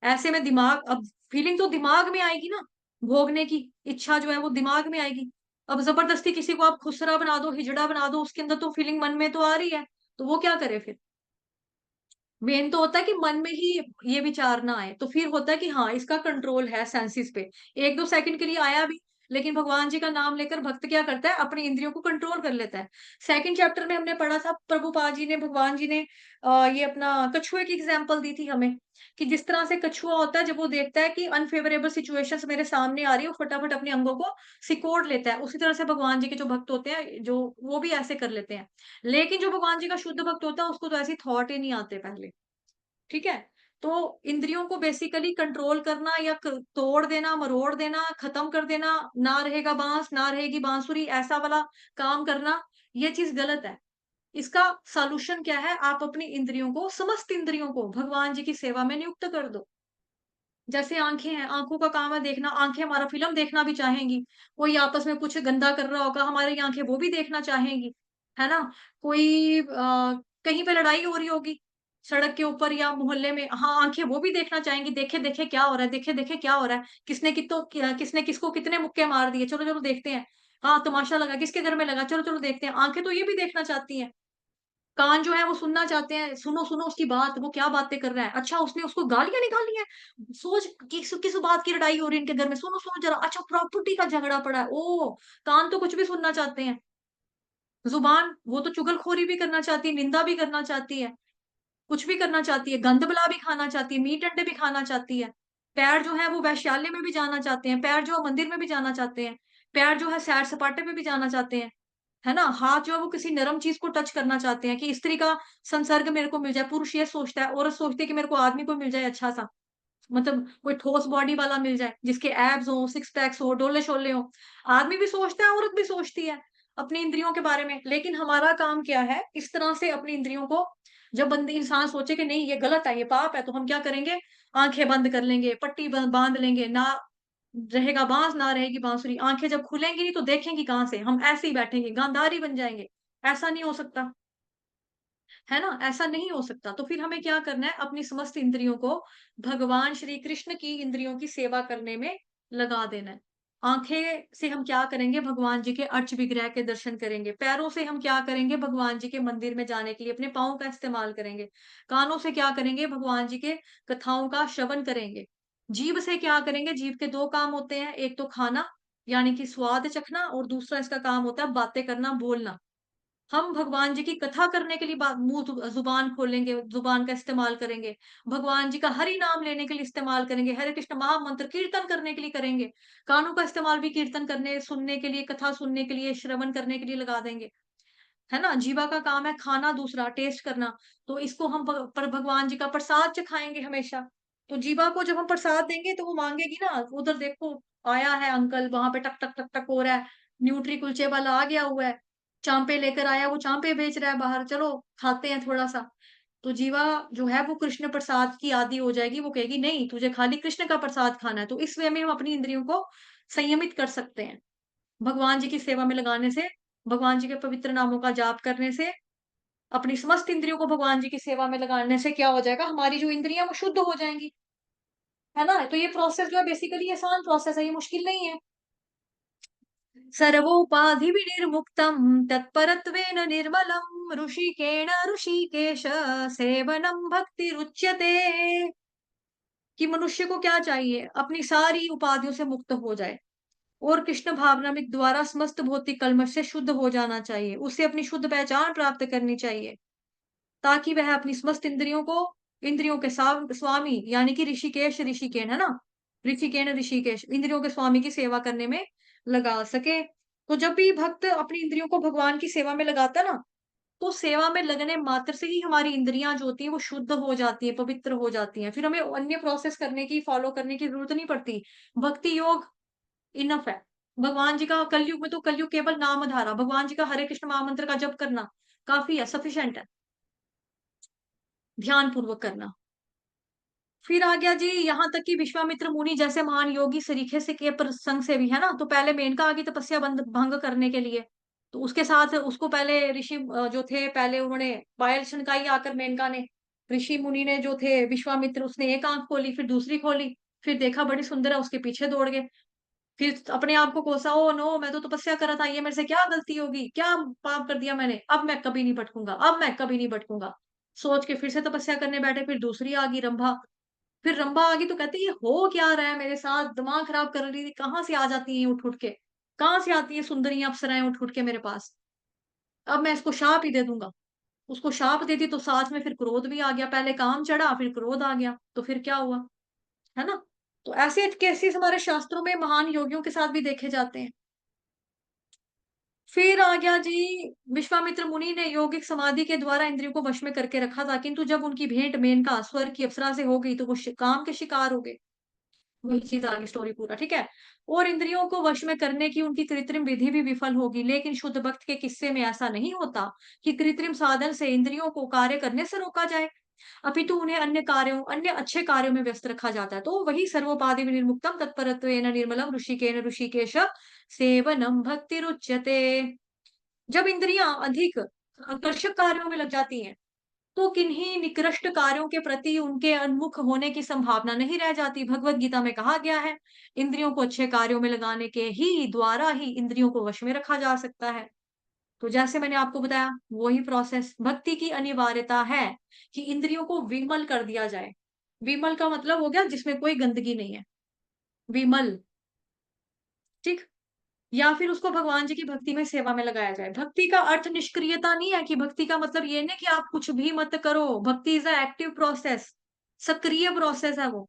ऐसे में दिमाग अब फीलिंग तो दिमाग में आएगी ना, भोगने की इच्छा जो है वो दिमाग में आएगी। अब ज़बरदस्ती किसी को आप खुसरा बना दो, हिजड़ा बना दो, उसके अंदर तो फीलिंग मन में तो आ रही है, तो वो क्या करे फिर? मेन तो होता है कि मन में ही ये विचार ना आए, तो फिर होता है कि हाँ, इसका कंट्रोल है सेंसेस पे। 1-2 सेकंड के लिए आया भी, लेकिन भगवान जी का नाम लेकर भक्त क्या करता है, अपनी इंद्रियों को कंट्रोल कर लेता है। सेकंड चैप्टर में हमने पढ़ा था, प्रभुपाद जी ने, भगवान जी ने ये अपना कछुए की एग्जाम्पल दी थी हमें, कि जिस तरह से कछुआ होता है, जब वो देखता है कि अनफेवरेबल सिचुएशंस मेरे सामने आ रही है, वो फटाफट अपने अंगों को सिकोड़ लेता है। उसी तरह से भगवान जी के जो भक्त होते हैं, जो वो भी ऐसे कर लेते हैं। लेकिन जो भगवान जी का शुद्ध भक्त होता है, उसको तो ऐसी थॉट ही नहीं आते पहले। ठीक है? तो इंद्रियों को बेसिकली कंट्रोल करना या तोड़ देना, मरोड़ देना, खत्म कर देना, ना रहेगा बांस, ना रहेगी बांसुरी, ऐसा वाला काम करना, ये चीज गलत है। इसका सॉल्यूशन क्या है? आप अपनी इंद्रियों को, समस्त इंद्रियों को भगवान जी की सेवा में नियुक्त कर दो। जैसे आंखें हैं, आंखों का काम है देखना, आंखें हमारा फिल्म देखना भी चाहेंगी। कोई आपस में कुछ गंदा कर रहा होगा, हमारी आंखें वो भी देखना चाहेंगी, है ना? कोई कहीं पे लड़ाई हो रही होगी, सड़क के ऊपर या मोहल्ले में, हाँ, आंखें वो भी देखना चाहेंगी, देखे देखे क्या हो रहा है, देखे देखे क्या हो रहा है, किसने किसको कितने मुक्के मार दिए, चलो चलो देखते हैं। हाँ, तमाशा लगा, किसके घर में लगा, चलो चलो देखते हैं। आंखें तो ये भी देखना चाहती हैं। कान जो है वो सुनना चाहते हैं, सुनो सुनो उसकी बात, वो क्या बातें कर रहा है, अच्छा उसने उसको गालियां निकाली है, सोच किस किस बात की लड़ाई हो रही है इनके घर में, सुनो सुनो जरा, अच्छा प्रॉपर्टी का झगड़ा पड़ा है, ओ। कान तो कुछ भी सुनना चाहते हैं। जुबान, वो तो चुगलखोरी भी करना चाहती है, निंदा भी करना चाहती है, कुछ भी करना चाहती है, गंदबला भी खाना चाहती है, मीट अंडे भी खाना चाहती है। पैर जो है वो वैश्यालय में भी जाना चाहते हैं, पैर जो है मंदिर में भी जाना चाहते हैं, पैर जो है सैर सपाटे पे भी जाना चाहते हैं, है ना? हाथ जो है वो किसी नरम चीज को टच करना चाहते हैं, कि स्त्री का संसर्ग मेरे को मिल जाए। पुरुष ये सोचता है, औरत सोचती है कि मेरे को आदमी को मिल जाए अच्छा सा, मतलब कोई ठोस बॉडी वाला मिल जाए, जिसके एब्स हो, सिक्स पैक्स हो, डोले शोले हो। आदमी भी सोचता है, औरत भी सोचती है अपनी इंद्रियों के बारे में। लेकिन हमारा काम क्या है, इस तरह से अपनी इंद्रियों को, जब बंदे इंसान सोचे कि नहीं ये गलत है, ये पाप है, तो हम क्या करेंगे? आंखें बंद कर लेंगे, पट्टी बांध लेंगे, ना रहेगा बांस, ना रहेगी बांसुरी। आंखें जब खुलेंगी नहीं तो देखेंगी कहाँ से? हम ऐसे ही बैठेंगे, गांधारी बन जाएंगे। ऐसा नहीं हो सकता, है ना? ऐसा नहीं हो सकता। तो फिर हमें क्या करना है? अपनी समस्त इंद्रियों को भगवान श्री कृष्ण की इंद्रियों की सेवा करने में लगा देना है। आंखें से हम क्या करेंगे? भगवान जी के अर्च विग्रह के दर्शन करेंगे। पैरों से हम क्या करेंगे? भगवान जी के मंदिर में जाने के लिए अपने पाँव का इस्तेमाल करेंगे। कानों से क्या करेंगे? भगवान जी के कथाओं का श्रवण करेंगे। जीभ से क्या करेंगे? जीभ के दो काम होते हैं, एक तो खाना, यानी कि स्वाद चखना, और दूसरा इसका काम होता है बातें करना, बोलना। हम भगवान जी की कथा करने के लिए मुंह जुबान खोलेंगे, जुबान का इस्तेमाल करेंगे। भगवान जी का हरि नाम लेने के लिए इस्तेमाल करेंगे, हरे कृष्ण महामंत्र कीर्तन करने के लिए करेंगे। कानों का इस्तेमाल भी कीर्तन करने, सुनने के लिए, कथा सुनने के लिए, श्रवण करने के लिए लगा देंगे, है ना? जीवा का काम है खाना, दूसरा टेस्ट करना। तो इसको हम पर भगवान जी का प्रसाद चखाएंगे हमेशा। तो जीवा को जब हम प्रसाद देंगे तो वो मांगेगी ना, उधर देखो आया है अंकल, वहां पे टक टक टक टक हो रहा है, न्यूट्री कुलचे वाला आ गया हुआ है, चांपे लेकर आया, वो चांपे बेच रहा है बाहर, चलो खाते हैं थोड़ा सा। तो जीवा जो है वो कृष्ण प्रसाद की आदी हो जाएगी, वो कहेगी नहीं, तुझे खाली कृष्ण का प्रसाद खाना है। तो इस वे में हम अपनी इंद्रियों को संयमित कर सकते हैं, भगवान जी की सेवा में लगाने से, भगवान जी के पवित्र नामों का जाप करने से, अपनी समस्त इंद्रियों को भगवान जी की सेवा में लगाने से क्या हो जाएगा? हमारी जो इंद्रियां वो शुद्ध हो जाएंगी, है ना? तो ये प्रोसेस जो है बेसिकली आसान प्रोसेस है, ये मुश्किल नहीं है। सर्वोपाधि विनिर्मुक्तम तत्परत्वेन निर्मलम ऋषिकेण ऋषिकेश सेवनम भक्ति रुच्यते। कि मनुष्य को क्या चाहिए? अपनी सारी उपाधियों से मुक्त हो जाए और कृष्ण भावनामृत द्वारा समस्त भौतिक कल्मश से शुद्ध हो जाना चाहिए। उसे अपनी शुद्ध पहचान प्राप्त करनी चाहिए, ताकि वह अपनी समस्त इंद्रियों को, इंद्रियों के स्वामी, यानी कि ऋषिकेश, ऋषिकेन, है ना? ऋषिकेन ऋषिकेश, इंद्रियों के स्वामी की सेवा करने में लगा सके। तो जब भी भक्त अपनी इंद्रियों को भगवान की सेवा में लगाता है ना, तो सेवा में लगने मात्र से ही हमारी इंद्रियां जो होती हैं वो शुद्ध हो जाती है, पवित्र हो जाती हैं। फिर हमें अन्य प्रोसेस करने की, फॉलो करने की जरूरत नहीं पड़ती। भक्ति योग इनफ है। भगवान जी का कलयुग में, तो कलयुग केवल नाम धारा, भगवान जी का हरे कृष्ण महामंत्र का जप करना काफी है, सफिशिएंट है, ध्यान पूर्वक करना। फिर आ गया जी यहाँ तक कि विश्वामित्र मुनि जैसे महान योगी सरीखे से के प्रसंग से भी, है ना? तो पहले मेनका आ गई तपस्या भंग करने के लिए। तो उसके साथ उसको पहले ऋषि जो थे, पहले उन्होंने पायल छनकाई आकर, मेनका ने। ऋषि मुनि ने जो थे, विश्वामित्र, उसने एक आंख खोली, फिर दूसरी खोली, फिर देखा बड़ी सुंदर है, उसके पीछे दौड़ गए। फिर अपने आप को कोसा, ओ नो, मैं तो तपस्या कर रहा था, ये मेरे से क्या गलती होगी, क्या पाप कर दिया मैंने, अब मैं कभी नहीं भटकूंगा, अब मैं कभी नहीं भटकूंगा। सोच के फिर से तपस्या करने बैठे, फिर दूसरी आ गई रंभा। फिर रंभा आ गई तो कहती है ये हो क्या रहा है मेरे साथ, दिमाग खराब कर रही थी, कहाँ से आ जाती है उठ उठ के, कहाँ से आती है सुंदरियां अप्सराएं उठ उठ के मेरे पास, अब मैं इसको शाप ही दे दूंगा। उसको शाप दे दी तो साथ में फिर क्रोध भी आ गया, पहले काम चढ़ा फिर क्रोध आ गया, तो फिर क्या हुआ, है ना। तो ऐसे केसेस हमारे शास्त्रों में महान योगियों के साथ भी देखे जाते हैं। फिर आ गया जी, विश्वामित्र मुनि ने योगिक समाधि के द्वारा इंद्रियों को वश में करके रखा था, किंतु जब उनकी भेंट मेनका स्वर्ग की अप्सरा से हो गई तो वो काम के शिकार हो गए। वही चीज आ गई स्टोरी पूरा, ठीक है। और इंद्रियों को वश में करने की उनकी कृत्रिम विधि भी विफल होगी, लेकिन शुद्ध भक्त के किस्से में ऐसा नहीं होता कि कृत्रिम साधन से इंद्रियों को कार्य करने से रोका जाए, अपितु उन्हें अन्य कार्यों, अन्य अच्छे कार्यों में व्यस्त रखा जाता है। तो वही सर्वोपाधि विनिर्मुक्तम तत्परत्वेन निर्मलम ऋषिकेन ऋषिकेश सेवनम भक्ति रुच्यते। जब इंद्रियां अधिक आकर्षक कार्यों में लग जाती हैं, तो किन्हीं निकृष्ट कार्यों के प्रति उनके उन्मुख होने की संभावना नहीं रह जाती। भगवत गीता में कहा गया है, इंद्रियों को अच्छे कार्यों में लगाने के ही द्वारा ही इंद्रियों को वश में रखा जा सकता है। तो जैसे मैंने आपको बताया, वही प्रोसेस भक्ति की अनिवार्यता है कि इंद्रियों को विमल कर दिया जाए। विमल का मतलब हो गया जिसमें कोई गंदगी नहीं है, विमल, ठीक। या फिर उसको भगवान जी की भक्ति में सेवा में लगाया जाए। भक्ति का अर्थ निष्क्रियता नहीं है, कि भक्ति का मतलब ये नहीं कि आप कुछ भी मत करो। भक्ति इज अ एक्टिव प्रोसेस, सक्रिय प्रोसेस है वो।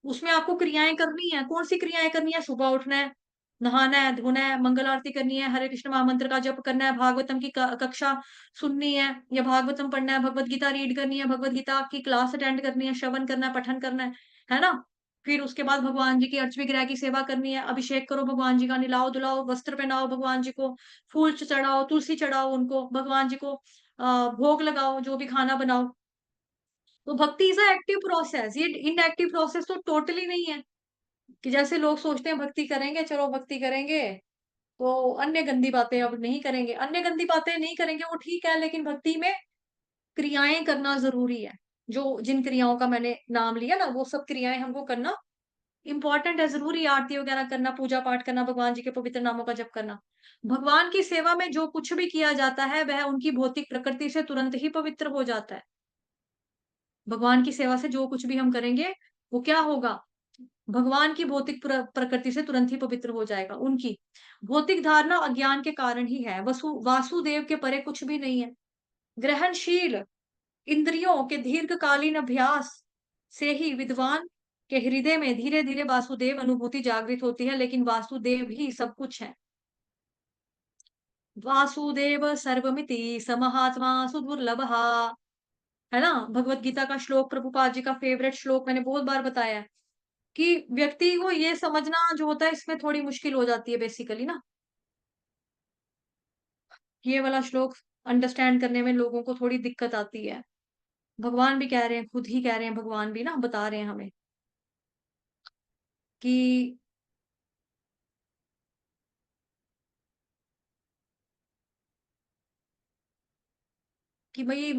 उसमें आपको क्रियाएं करनी है। कौन सी क्रियाएं करनी है? सुबह उठना है, नहाना है, धोना है, मंगल आरती करनी है, हरे कृष्ण महामंत्र का जप करना है, भागवतम की कक्षा सुननी है या भागवतम पढ़ना है, भगवत गीता रीड करनी है, भगवत गीता की क्लास अटेंड करनी है, श्रवण करना है, पठन करना है ना। फिर उसके बाद भगवान जी की अर्च विग्रह की सेवा करनी है, अभिषेक करो भगवान जी का, निलाओ धुलाओ, वस्त्र पहनाओ भगवान जी को, फूल चढ़ाओ, तुलसी चढ़ाओ उनको, भगवान जी को भोग लगाओ, जो भी खाना बनाओ। तो भक्ति इज अ एक्टिव प्रोसेस, ये इनएक्टिव प्रोसेस तो टोटली नहीं है। कि जैसे लोग सोचते हैं भक्ति करेंगे, चलो भक्ति करेंगे तो अन्य गंदी बातें अब नहीं करेंगे, अन्य गंदी बातें नहीं करेंगे वो ठीक है, लेकिन भक्ति में क्रियाएं करना जरूरी है। जो जिन क्रियाओं का मैंने नाम लिया ना, वो सब क्रियाएं हमको करना इंपॉर्टेंट है, जरूरी है। आरती वगैरह करना, पूजा पाठ करना, भगवान जी के पवित्र नामों का जप करना। भगवान की सेवा में जो कुछ भी किया जाता है वह उनकी भौतिक प्रकृति से तुरंत ही पवित्र हो जाता है। भगवान की सेवा से जो कुछ भी हम करेंगे वो क्या होगा, भगवान की भौतिक प्रकृति से तुरंत ही पवित्र हो जाएगा। उनकी भौतिक धारणा अज्ञान के कारण ही है, वासुदेव के परे कुछ भी नहीं है। ग्रहणशील इंद्रियों के दीर्घकालीन अभ्यास से ही विद्वान के हृदय में धीरे धीरे वासुदेव अनुभूति जागृत होती है, लेकिन वासुदेव ही सब कुछ है। वासुदेव सर्वमिति समहात्मा सुदुर्लभ, है ना। भगवत गीता का श्लोक प्रभुपाद जी का फेवरेट श्लोक, मैंने बहुत बार बताया है कि व्यक्ति को ये समझना जो होता है इसमें थोड़ी मुश्किल हो जाती है बेसिकली ना। ये वाला श्लोक अंडरस्टैंड करने में लोगों को थोड़ी दिक्कत आती है। भगवान भी कह रहे हैं, खुद ही कह रहे हैं, भगवान भी ना बता रहे हैं हमें कि भाई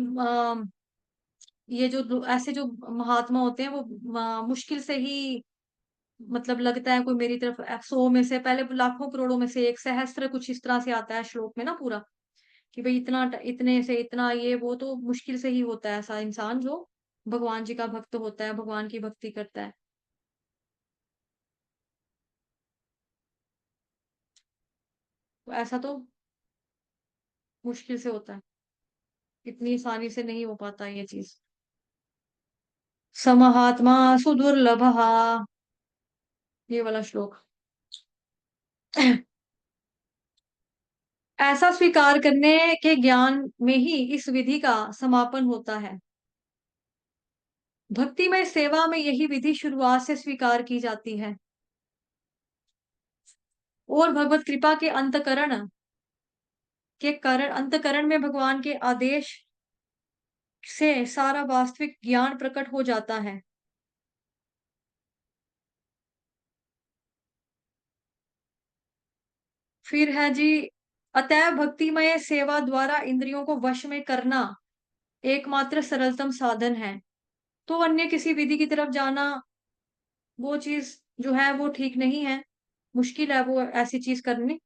ये जो ऐसे जो महात्मा होते हैं वो मुश्किल से ही, मतलब लगता है कोई मेरी तरफ 100 में से, पहले लाखों करोड़ों में से एक, सहस्त्र कुछ इस तरह से आता है श्लोक में ना पूरा, कि भाई इतना इतने से इतना, ये वो तो मुश्किल से ही होता है ऐसा इंसान जो भगवान जी का भक्त होता है, भगवान की भक्ति करता है। तो ऐसा तो मुश्किल से होता है, इतनी आसानी से नहीं हो पाता ये चीज। समहात्मा सुदुर्लभ, ये वाला श्लोक। ऐसा स्वीकार करने के ज्ञान में ही इस विधि का समापन होता है। भक्तिमय सेवा में यही विधि शुरुआत से स्वीकार की जाती है, और भगवत कृपा के अंतकरण में भगवान के आदेश से सारा वास्तविक ज्ञान प्रकट हो जाता है। फिर है जी, अतएव भक्तिमय सेवा द्वारा इंद्रियों को वश में करना एकमात्र सरलतम साधन है। तो अन्य किसी विधि की तरफ जाना, वो चीज जो है वो ठीक नहीं है, मुश्किल है वो ऐसी चीज करनी।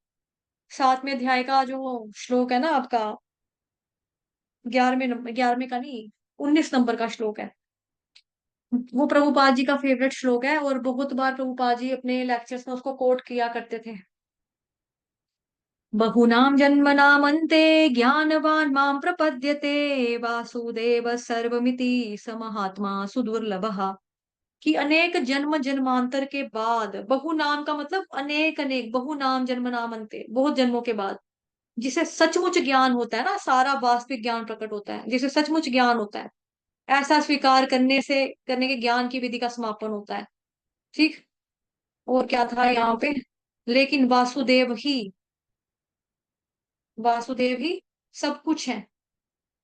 7वें अध्याय का जो श्लोक है ना आपका, 11वें नंबर, 11वें का नहीं, 19 नंबर का श्लोक है। वो प्रभुपाद जी का फेवरेट श्लोक है और बहुत बार प्रभुपाद जी अपने लेक्चर्स में उसको कोट किया करते थे। बहुनाम जन्मनामन्ते ज्ञानवान मां प्रपद्यते वासुदेव सर्वमिति स महात्मा सुदुर्लभः। कि अनेक जन्म जन्मांतर के बाद, बहु नाम का मतलब अनेक अनेक, बहु नाम जन्म नामन्ते, बहुत जन्मों के बाद जिसे सचमुच ज्ञान होता है ना, सारा वास्तविक ज्ञान प्रकट होता है, जिसे सचमुच ज्ञान होता है, ऐसा स्वीकार करने से, करने के ज्ञान की विधि का समापन होता है। ठीक। और क्या था यहाँ पे, लेकिन वासुदेव ही सब कुछ है,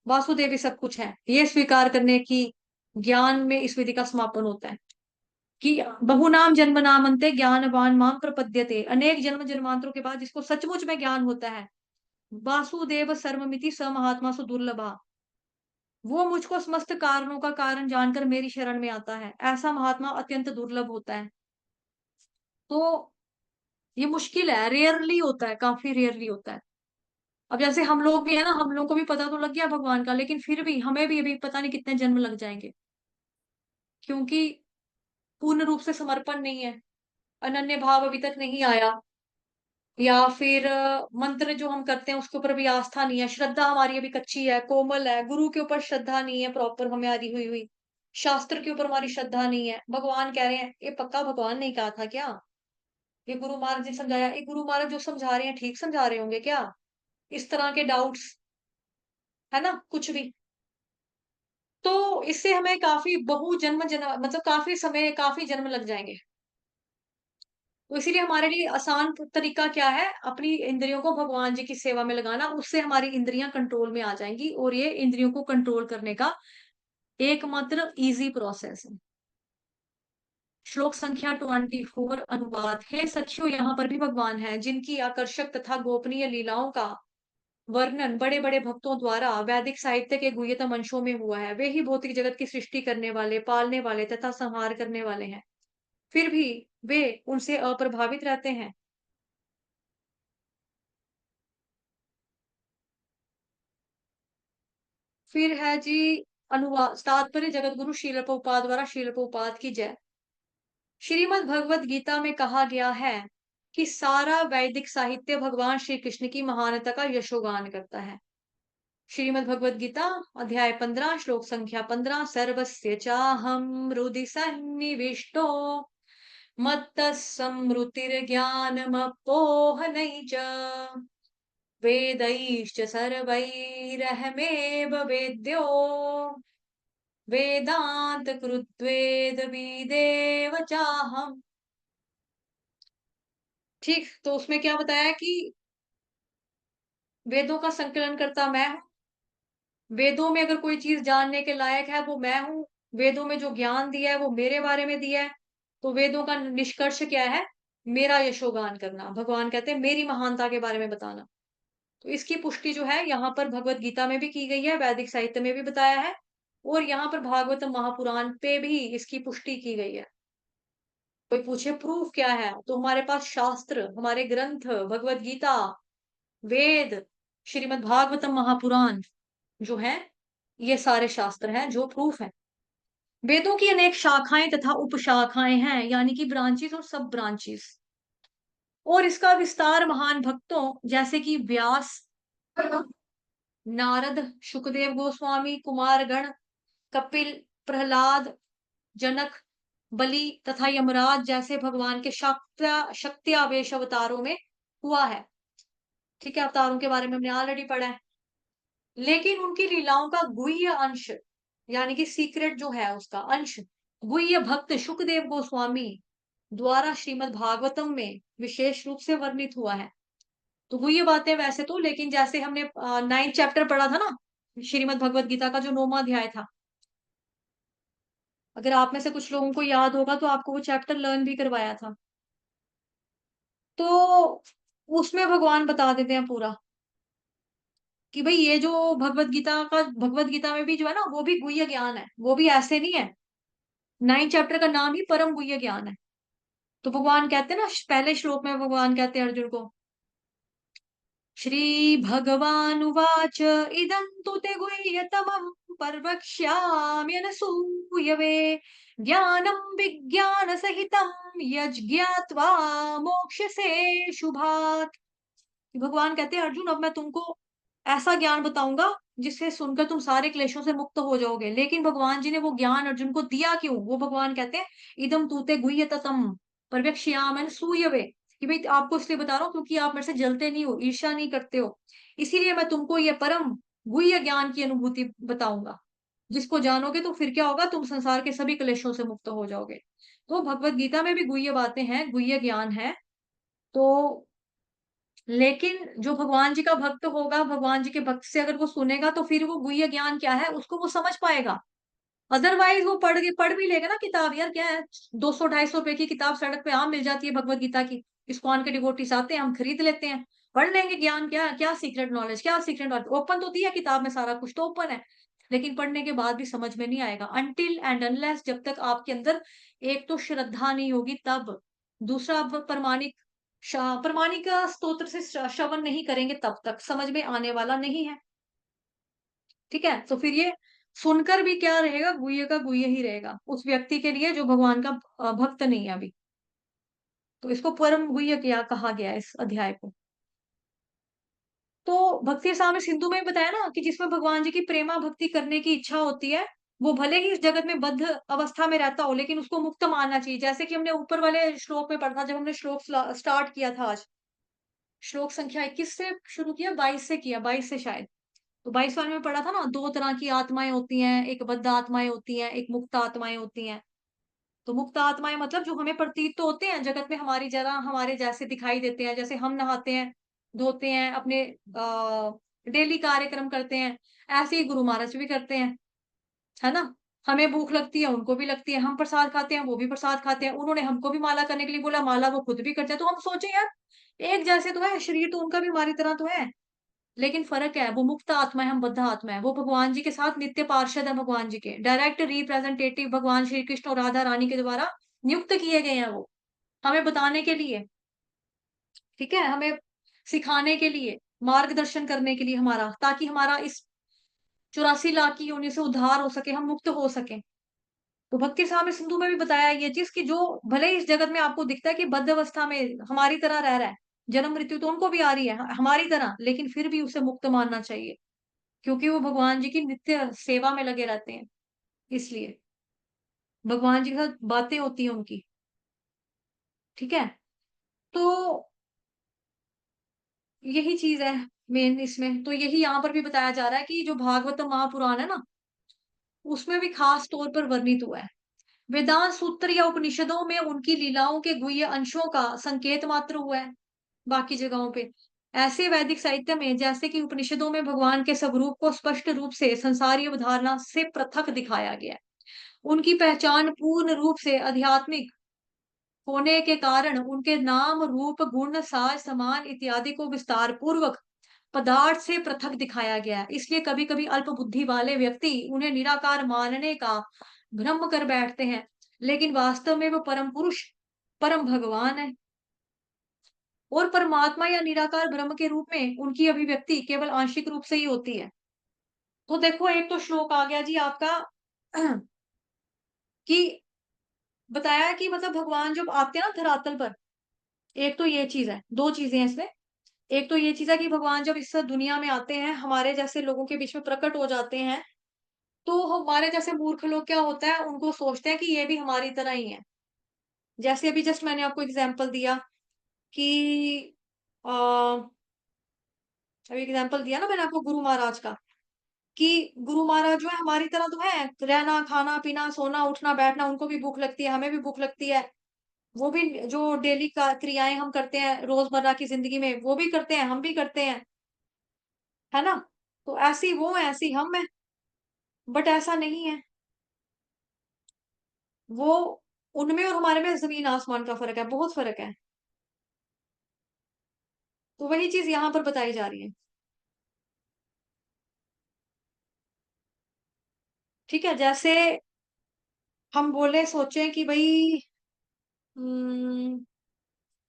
वासुदेव ही सब कुछ है, ये स्वीकार करने की ज्ञान में इस विधि का समापन होता है। कि बहुनाम जन्म नामन्ते ज्ञानवान माम प्रपद्यते, अनेक जन्म जन्मांतरों के बाद जिसको सचमुच में ज्ञान होता है, वासुदेव सर्वमिति स महात्मा सु दुर्लभा, वो मुझको समस्त कारणों का कारण जानकर मेरी शरण में आता है, ऐसा महात्मा अत्यंत दुर्लभ होता है। तो ये मुश्किल है, रेयरली होता है, काफी रेयरली होता है। अब जैसे हम लोग भी है ना, हम लोग को भी पता तो लग गया भगवान का, लेकिन फिर भी हमें भी अभी पता नहीं कितने जन्म लग जाएंगे, क्योंकि पूर्ण रूप से समर्पण नहीं है, अनन्य भाव अभी तक नहीं आया, या फिर मंत्र जो हम करते हैं उसके ऊपर भी आस्था नहीं है, श्रद्धा हमारी अभी कच्ची है, कोमल है, गुरु के ऊपर श्रद्धा नहीं है प्रॉपर हमारी हुई हुई, शास्त्र के ऊपर हमारी श्रद्धा नहीं है। भगवान कह रहे हैं, ये पक्का भगवान नहीं कहा था क्या, ये गुरु महाराज ने समझाया, ये गुरु महाराज जो समझा रहे हैं ठीक समझा रहे होंगे क्या, इस तरह के डाउट्स, है ना, कुछ भी। तो इससे हमें काफी बहु जन्म जन्म मतलब काफी समय, काफी जन्म लग जाएंगे। तो इसीलिए हमारे लिए आसान तरीका क्या है, अपनी इंद्रियों को भगवान जी की सेवा में लगाना, उससे हमारी इंद्रियां कंट्रोल में आ जाएंगी, और ये इंद्रियों को कंट्रोल करने का एकमात्र इजी प्रोसेस है। श्लोक संख्या 24 अनुवाद। हे सखियो, यहाँ पर भी भगवान है, जिनकी आकर्षक तथा गोपनीय लीलाओं का वर्णन बड़े बड़े भक्तों द्वारा वैदिक साहित्य के गुह्यतम अंशों में हुआ है, वे ही भौतिक जगत की सृष्टि करने वाले, पालने वाले तथा संहार करने वाले हैं, फिर भी वे उनसे अप्रभावित रहते हैं। फिर है जी अनुवाद, तात्पर्य जगत गुरु शील प्रभुपाद द्वारा, शील प्रभुपाद की जय। श्रीमद् भगवत गीता में कहा गया है कि सारा वैदिक साहित्य भगवान श्री कृष्ण की महानता का यशोगान करता है। श्रीमद् भगवत गीता अध्याय 15 श्लोक संख्या 15, सर्वस्य चाहम हृदि सन्निविष्टो मत्तः स्मृतिर्ज्ञानमपोहनै च वेदैश्च सर्वैरहमेव वेद्यो वेदांत कृद्वेद विदेव चाहम। ठीक, तो उसमें क्या बताया कि वेदों का संकलन करता मैं हूँ, वेदों में अगर कोई चीज जानने के लायक है वो मैं हूँ, वेदों में जो ज्ञान दिया है वो मेरे बारे में दिया है, तो वेदों का निष्कर्ष क्या है, मेरा यशोगान करना, भगवान कहते हैं मेरी महानता के बारे में बताना। तो इसकी पुष्टि जो है यहाँ पर भगवत गीता में भी की गई है, वैदिक साहित्य में भी बताया है, और यहाँ पर भागवत महापुराण पे भी इसकी पुष्टि की गई है। कोई पूछे प्रूफ क्या है, तो हमारे पास शास्त्र, हमारे ग्रंथ, भगवत गीता, वेद, श्रीमद् भागवतम महापुराण जो है, ये सारे शास्त्र हैं जो प्रूफ है। वेदों की अनेक शाखाएं तथा उपशाखाएं हैं, यानी कि ब्रांचेस और सब ब्रांचेस, और इसका विस्तार महान भक्तों जैसे कि व्यास, नारद, सुखदेव गोस्वामी, कुमारगण, कपिल, प्रहलाद, जनक, बलि तथा यमराज जैसे भगवान के शक्ति आवेश अवतारों में हुआ है। ठीक है, अवतारों के बारे में हमने ऑलरेडी पढ़ा है। लेकिन उनकी लीलाओं का गुह्य अंश, यानी कि सीक्रेट जो है उसका अंश, गुह्य भक्त सुखदेव गोस्वामी द्वारा श्रीमद् भागवतम में विशेष रूप से वर्णित हुआ है। तो गुह्य बातें वैसे तो, लेकिन जैसे हमने 9th चैप्टर पढ़ा था ना श्रीमद् भगवत गीता का, जो 9वां अध्याय था, अगर आप में से कुछ लोगों को याद होगा तो आपको वो चैप्टर लर्न भी करवाया था। तो उसमें भगवान बता देते हैं पूरा कि भाई ये जो भगवत गीता में भी जो है ना, वो भी गुह्य ज्ञान है, वो भी ऐसे नहीं है। 9 चैप्टर का नाम ही परम गुह्य ज्ञान है। तो भगवान कहते हैं ना, पहले श्लोक में भगवान कहते हैं अर्जुन को, श्रीभगवानुवाच इदं तु ते गुह्यतमं प्रवक्ष्याम्यनसूयवे ज्ञानं विज्ञानसहितं यज्ञात्वा मोक्ष्यसे शुभात्। भगवान कहते हैं अर्जुन, अब मैं तुमको ऐसा ज्ञान बताऊंगा जिससे सुनकर तुम सारे क्लेशों से मुक्त हो जाओगे। लेकिन भगवान जी ने वो ज्ञान अर्जुन को दिया क्यों? वो भगवान कहते हैं इदम तूते गुह्यतम पर्यव्यामन सूयवे, कि भाई आपको इसलिए बता रहा हूँ क्योंकि आप मेरे से जलते नहीं हो, ईर्ष्या नहीं करते हो, इसीलिए मैं तुमको ये परम गुह्य ज्ञान की अनुभूति बताऊंगा। जिसको जानोगे तो फिर क्या होगा, तुम संसार के सभी क्लेशों से मुक्त हो जाओगे। तो भगवत गीता में भी गुह्य बातें हैं, गुह्य ज्ञान है। तो लेकिन जो भगवान जी का भक्त होगा, भगवान जी के भक्त से अगर वो सुनेगा तो फिर वो गुह्य ज्ञान क्या है उसको वो समझ पाएगा। अदरवाइज वो पढ़ भी लेगा ना किताब, यार क्या है, 200-250 रुपए की किताब सड़क पे आम मिल जाती है भगवत गीता की, इस्कॉन के डिवोटीज आते हैं, हम खरीद लेते हैं, पढ़ लेंगे। ज्ञान क्या क्या सीक्रेट नॉलेज, क्या सीक्रेट नॉलेज, ओपन तो दिया किताब में, सारा कुछ तो ओपन है, लेकिन पढ़ने के बाद भी समझ में नहीं आएगा अनटिल एंड अनलेस जब तक आपके अंदर एक तो श्रद्धा नहीं होगी तब, दूसरा आप प्रमाणिक प्रमाणिक स्तोत्र से श्रवण नहीं करेंगे तब तक समझ में आने वाला नहीं है। ठीक है, तो फिर ये सुनकर भी क्या रहेगा, गुह्य का गुह्य ही रहेगा उस व्यक्ति के लिए जो भगवान का भक्त नहीं है अभी। तो इसको परम गुह्य क्या कहा गया है इस अध्याय को। तो भक्ति साम्य सिंधु में बताया ना कि जिसमें भगवान जी की प्रेमा भक्ति करने की इच्छा होती है, वो भले ही इस जगत में बद्ध अवस्था में रहता हो लेकिन उसको मुक्त मानना चाहिए। जैसे कि हमने ऊपर वाले श्लोक में पढ़ा था, जब हमने श्लोक स्टार्ट किया था आज, श्लोक संख्या 21 से शुरू किया, 22 से किया, 22 से शायद। तो 22 वाले में पढ़ा था ना, दो तरह की आत्माएं होती हैं, एक बद्ध आत्माएं होती हैं, एक मुक्त आत्माएं होती हैं। तो मुक्त आत्माएं मतलब जो हमें प्रतीत तो होते हैं जगत में हमारी जरा हमारे जैसे दिखाई देते हैं, जैसे हम नहाते हैं, धोते हैं, अपने डेली कार्यक्रम करते हैं, ऐसे ही गुरु महाराज भी करते हैं, है ना। हमें भूख लगती है, उनको भी लगती है, हम प्रसाद खाते हैं, वो भी प्रसाद खाते हैं, उन्होंने हमको भी माला करने के लिए बोला, माला वो खुद भी करते हैं। तो हम सोचे यार एक जैसे तो है, शरीर तो उनका भी हमारी तरह तो है, लेकिन फर्क है, वो मुक्त आत्मा है, हम बद्ध आत्मा है। वो भगवान जी के साथ नित्य पार्षद है, भगवान जी के डायरेक्ट रिप्रेजेंटेटिव भगवान श्री कृष्ण और राधा रानी के द्वारा नियुक्त किए गए हैं वो, हमें बताने के लिए, ठीक है, हमें सिखाने के लिए, मार्गदर्शन करने के लिए हमारा, ताकि हमारा इस 84 लाख की योनि से उद्धार हो सके, हम मुक्त हो सके। तो भक्ति साम्य सिंधु में भी बताया ये चीज कि जो भले ही इस जगत में आपको दिखता है कि बद्ध अवस्था में हमारी तरह रह रहा है, जन्म मृत्यु तो उनको भी आ रही है हमारी तरह, लेकिन फिर भी उसे मुक्त मानना चाहिए क्योंकि वो भगवान जी की नित्य सेवा में लगे रहते हैं। इसलिए भगवान जी के साथ बातें होती हैं उनकी। ठीक है, तो यही चीज है मेन इसमें। तो यही यहाँ पर भी बताया जा रहा है कि जो भागवत महापुराण है ना, उसमें भी खास तौर पर वर्णित हुआ है। वेदांत सूत्र या उपनिषदों में उनकी लीलाओं के गुह्य अंशों का संकेत मात्र हुआ है, बाकी जगहों पे ऐसे वैदिक साहित्य में जैसे कि उपनिषदों में भगवान के स्वरूप को स्पष्ट रूप से संसारीय अवधारणा से पृथक दिखाया गया है। उनकी पहचान पूर्ण रूप से आध्यात्मिक होने के कारण उनके नाम रूप गुण साज समान इत्यादि को विस्तार पूर्वक पदार्थ से पृथक दिखाया गया है। इसलिए कभी कभी अल्प बुद्धि वाले व्यक्ति उन्हें निराकार मानने का भ्रम कर बैठते हैं, लेकिन वास्तव में वो परम पुरुष परम भगवान है। और परमात्मा या निराकार ब्रह्म के रूप में उनकी अभिव्यक्ति केवल आंशिक रूप से ही होती है। तो देखो एक तो श्लोक आ गया जी आपका कि बताया कि मतलब भगवान जब आते हैं ना धरातल पर, एक तो ये चीज है, दो चीजें हैं इसमें। एक तो ये चीज है कि भगवान जब इस दुनिया में आते हैं, हमारे जैसे लोगों के बीच में प्रकट हो जाते हैं, तो हमारे जैसे मूर्ख लोग क्या होता है, उनको सोचते हैं कि ये भी हमारी तरह ही है। जैसे अभी जस्ट मैंने आपको एग्जांपल दिया कि अभी एग्जांपल दिया ना मैंने आपको गुरु महाराज का, कि गुरु महाराज जो है हमारी तरह तो है, रहना खाना पीना सोना उठना बैठना, उनको भी भूख लगती है, हमें भी भूख लगती है, वो भी जो डेली का क्रियाएं हम करते हैं रोजमर्रा की जिंदगी में वो भी करते हैं, हम भी करते हैं, है ना। तो ऐसी वो है ऐसी हम है, बट ऐसा नहीं है। वो उनमें और हमारे में जमीन आसमान का फर्क है, बहुत फर्क है। तो वही चीज यहाँ पर बताई जा रही है। ठीक है, जैसे हम बोले सोचे कि भाई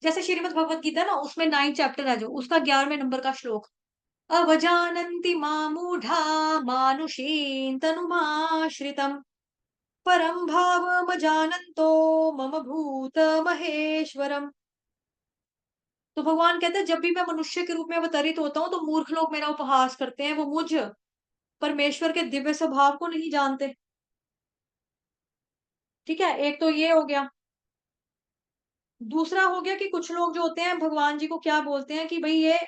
जैसे श्रीमद् भगवत गीता ना, उसमें 9 चैप्टर है जो, उसका 11वें नंबर का श्लोक, अवजानन्ति मामूढ़ा मानुषीं तनुमाश्रितम् परम भावमजानन्तो मम भूत महेश्वरम। तो भगवान कहते हैं, जब भी मैं मनुष्य के रूप में अवतरित होता हूँ तो मूर्ख लोग मेरा उपहास करते हैं, वो मुझ परमेश्वर के दिव्य स्वभाव को नहीं जानते। ठीक है, एक तो ये हो गया। दूसरा हो गया कि कुछ लोग जो होते हैं भगवान जी को क्या बोलते हैं कि भाई ये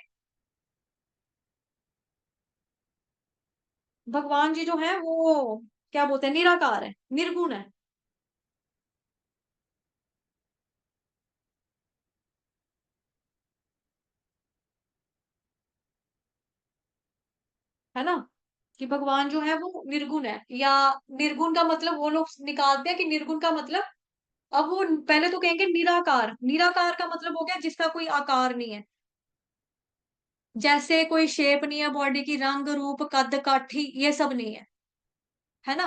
भगवान जी जो है वो क्या बोलते हैं, निराकार है, निर्गुण है ना, कि भगवान जो है वो निर्गुण है, या निर्गुण का मतलब वो लोग निकालते हैं कि निर्गुण का मतलब, अब वो पहले तो कहेंगे निराकार, निराकार का मतलब हो गया जिसका कोई आकार नहीं है, जैसे कोई शेप नहीं है बॉडी की, रंग रूप कद काठी ये सब नहीं है ना।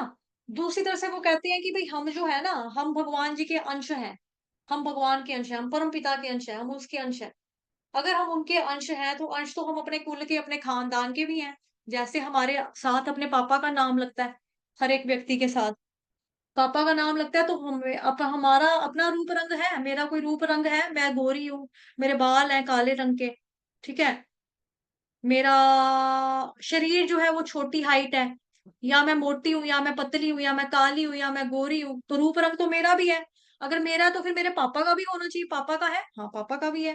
दूसरी तरफ से वो कहते हैं कि भाई हम जो है ना, हम भगवान जी के अंश हैं, हम भगवान के अंश हैं, हम परम पिता के अंश हैं, हम उसके अंश हैं। अगर हम उनके अंश हैं तो अंश तो हम अपने कुल के, अपने खानदान के भी हैं। जैसे हमारे साथ अपने पापा का नाम लगता है, हर एक व्यक्ति के साथ पापा का नाम लगता है, तो हमें हमारा अपना रूप रंग है, मेरा कोई रूप रंग है, मैं गोरी हूँ, मेरे बाल हैं काले रंग के, ठीक है, मेरा शरीर जो है वो छोटी हाइट है, या मैं मोटी हूँ, या मैं पतली हूँ, या मैं काली हूँ, या मैं गोरी हूँ, तो रूप रंग तो मेरा भी है। अगर मेरा है तो फिर मेरे पापा का भी होना चाहिए, पापा का है, हाँ पापा का भी है।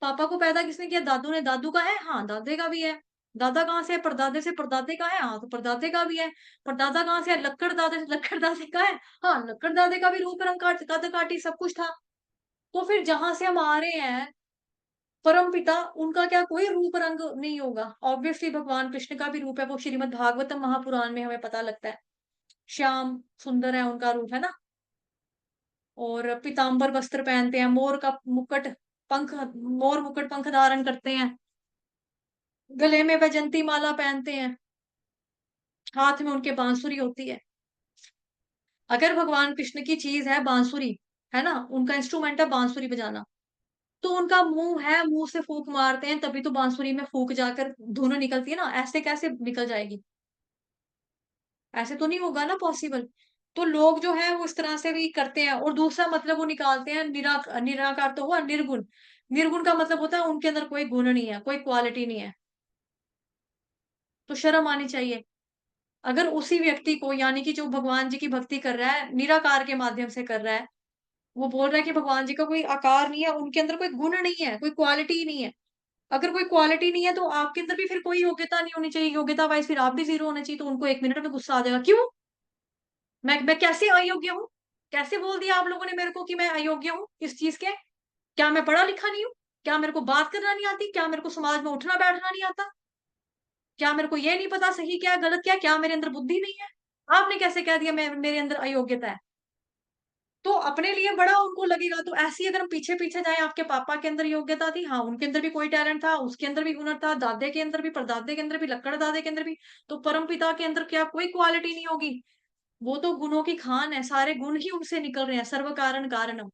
पापा को पैदा किसने किया, दादू ने, दादू का है, हाँ दादे का भी है। दादा कहाँ से है, परदादे से, परदादे का है, हाँ तो परदादे का भी है। परदादा कहाँ से है, लक्कड़ दादे से, लक्कड़ दादे का है, हाँ लक्कड़ दादे का भी रूप रंग काट कद काटी सब कुछ था। तो फिर जहां से हम आ रहे हैं परम पिता, उनका क्या कोई रूप रंग नहीं होगा, ऑब्वियसली भगवान कृष्ण का भी रूप है, वो श्रीमद् भागवतम महापुराण में हमें पता लगता है, श्याम सुंदर है उनका रूप, है ना। और पीताम्बर वस्त्र पहनते हैं, मोर का मुकुट, पंख, मोर मुकुट पंख धारण करते हैं, गले में वैजंती माला पहनते हैं, हाथ में उनके बांसुरी होती है। अगर भगवान कृष्ण की चीज है बांसुरी, है ना, उनका इंस्ट्रूमेंट है बांसुरी बजाना, तो उनका मुंह है, मुंह से फूंक मारते हैं तभी तो बांसुरी में फूंक जाकर धुन निकलती है ना, ऐसे कैसे निकल जाएगी, ऐसे तो नहीं होगा ना पॉसिबल। तो लोग जो है वो इस तरह से भी करते हैं। और दूसरा मतलब वो निकालते हैं, निराकार तो हुआ, निर्गुण, निर्गुण का मतलब होता है उनके अंदर कोई गुण नहीं है, कोई क्वालिटी नहीं है, तो शर्म आनी चाहिए। अगर उसी व्यक्ति को, यानी कि जो भगवान जी की भक्ति कर रहा है निराकार के माध्यम से कर रहा है, वो बोल रहा है कि भगवान जी का कोई आकार नहीं है, उनके अंदर कोई गुण नहीं है, कोई क्वालिटी ही नहीं है। अगर कोई क्वालिटी नहीं है तो आपके अंदर भी फिर कोई योग्यता नहीं होनी चाहिए, योग्यता वाइज फिर आप भी जीरो होने चाहिए, तो उनको 1 मिनट में गुस्सा आ जाएगा, क्यों, मैं कैसे अयोग्य हूँ, कैसे बोल दिया आप लोगों ने मेरे को कि मैं अयोग्य हूँ इस चीज के, क्या मैं पढ़ा लिखा नहीं हूँ, क्या मेरे को बात करना नहीं आती, क्या मेरे को समाज में उठना बैठना नहीं आता, क्या मेरे को ये नहीं पता सही क्या है गलत क्या है, क्या मेरे अंदर बुद्धि नहीं है, आपने कैसे कह दिया मैं, मेरे अंदर अयोग्यता है। तो अपने लिए बड़ा उनको लगेगा। तो ऐसे ही अगर हम पीछे पीछे जाएं, आपके पापा के अंदर योग्यता थी, हाँ उनके अंदर भी कोई टैलेंट था, उसके अंदर भी हुनर था, दादे के अंदर भी, परदादे के अंदर भी, लक्कड़ दादे के अंदर भी, तो परम पिता के अंदर क्या कोई क्वालिटी नहीं होगी, वो तो गुणों की खान है, सारे गुण ही उनसे निकल रहे हैं, सर्व कारण कारणम।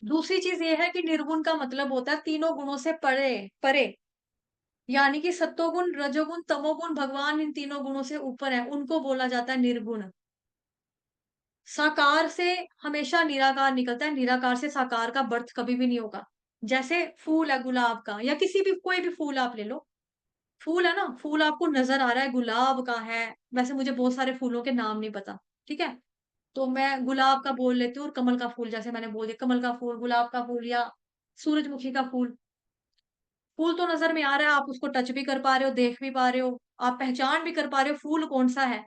दूसरी चीज ये है कि निर्गुण का मतलब होता है तीनों गुणों से परे, परे, यानी कि सत्वगुण रजोगुण तमोगुण, भगवान इन तीनों गुणों से ऊपर है, उनको बोला जाता है निर्गुण। साकार से हमेशा निराकार निकलता है, निराकार से साकार का बर्थ कभी भी नहीं होगा। जैसे फूल है गुलाब का, या किसी भी कोई भी फूल आप ले लो, फूल है ना, फूल आपको नजर आ रहा है गुलाब का है, वैसे मुझे बहुत सारे फूलों के नाम नहीं पता, ठीक है, तो मैं गुलाब का बोल लेती हूँ, और कमल का फूल जैसे मैंने बोल दिया, कमल का फूल, गुलाब का फूल, या सूरजमुखी का फूल, फूल तो नजर में आ रहा है, आप उसको टच भी कर पा रहे हो, देख भी पा रहे हो, आप पहचान भी कर पा रहे हो फूल कौन सा है।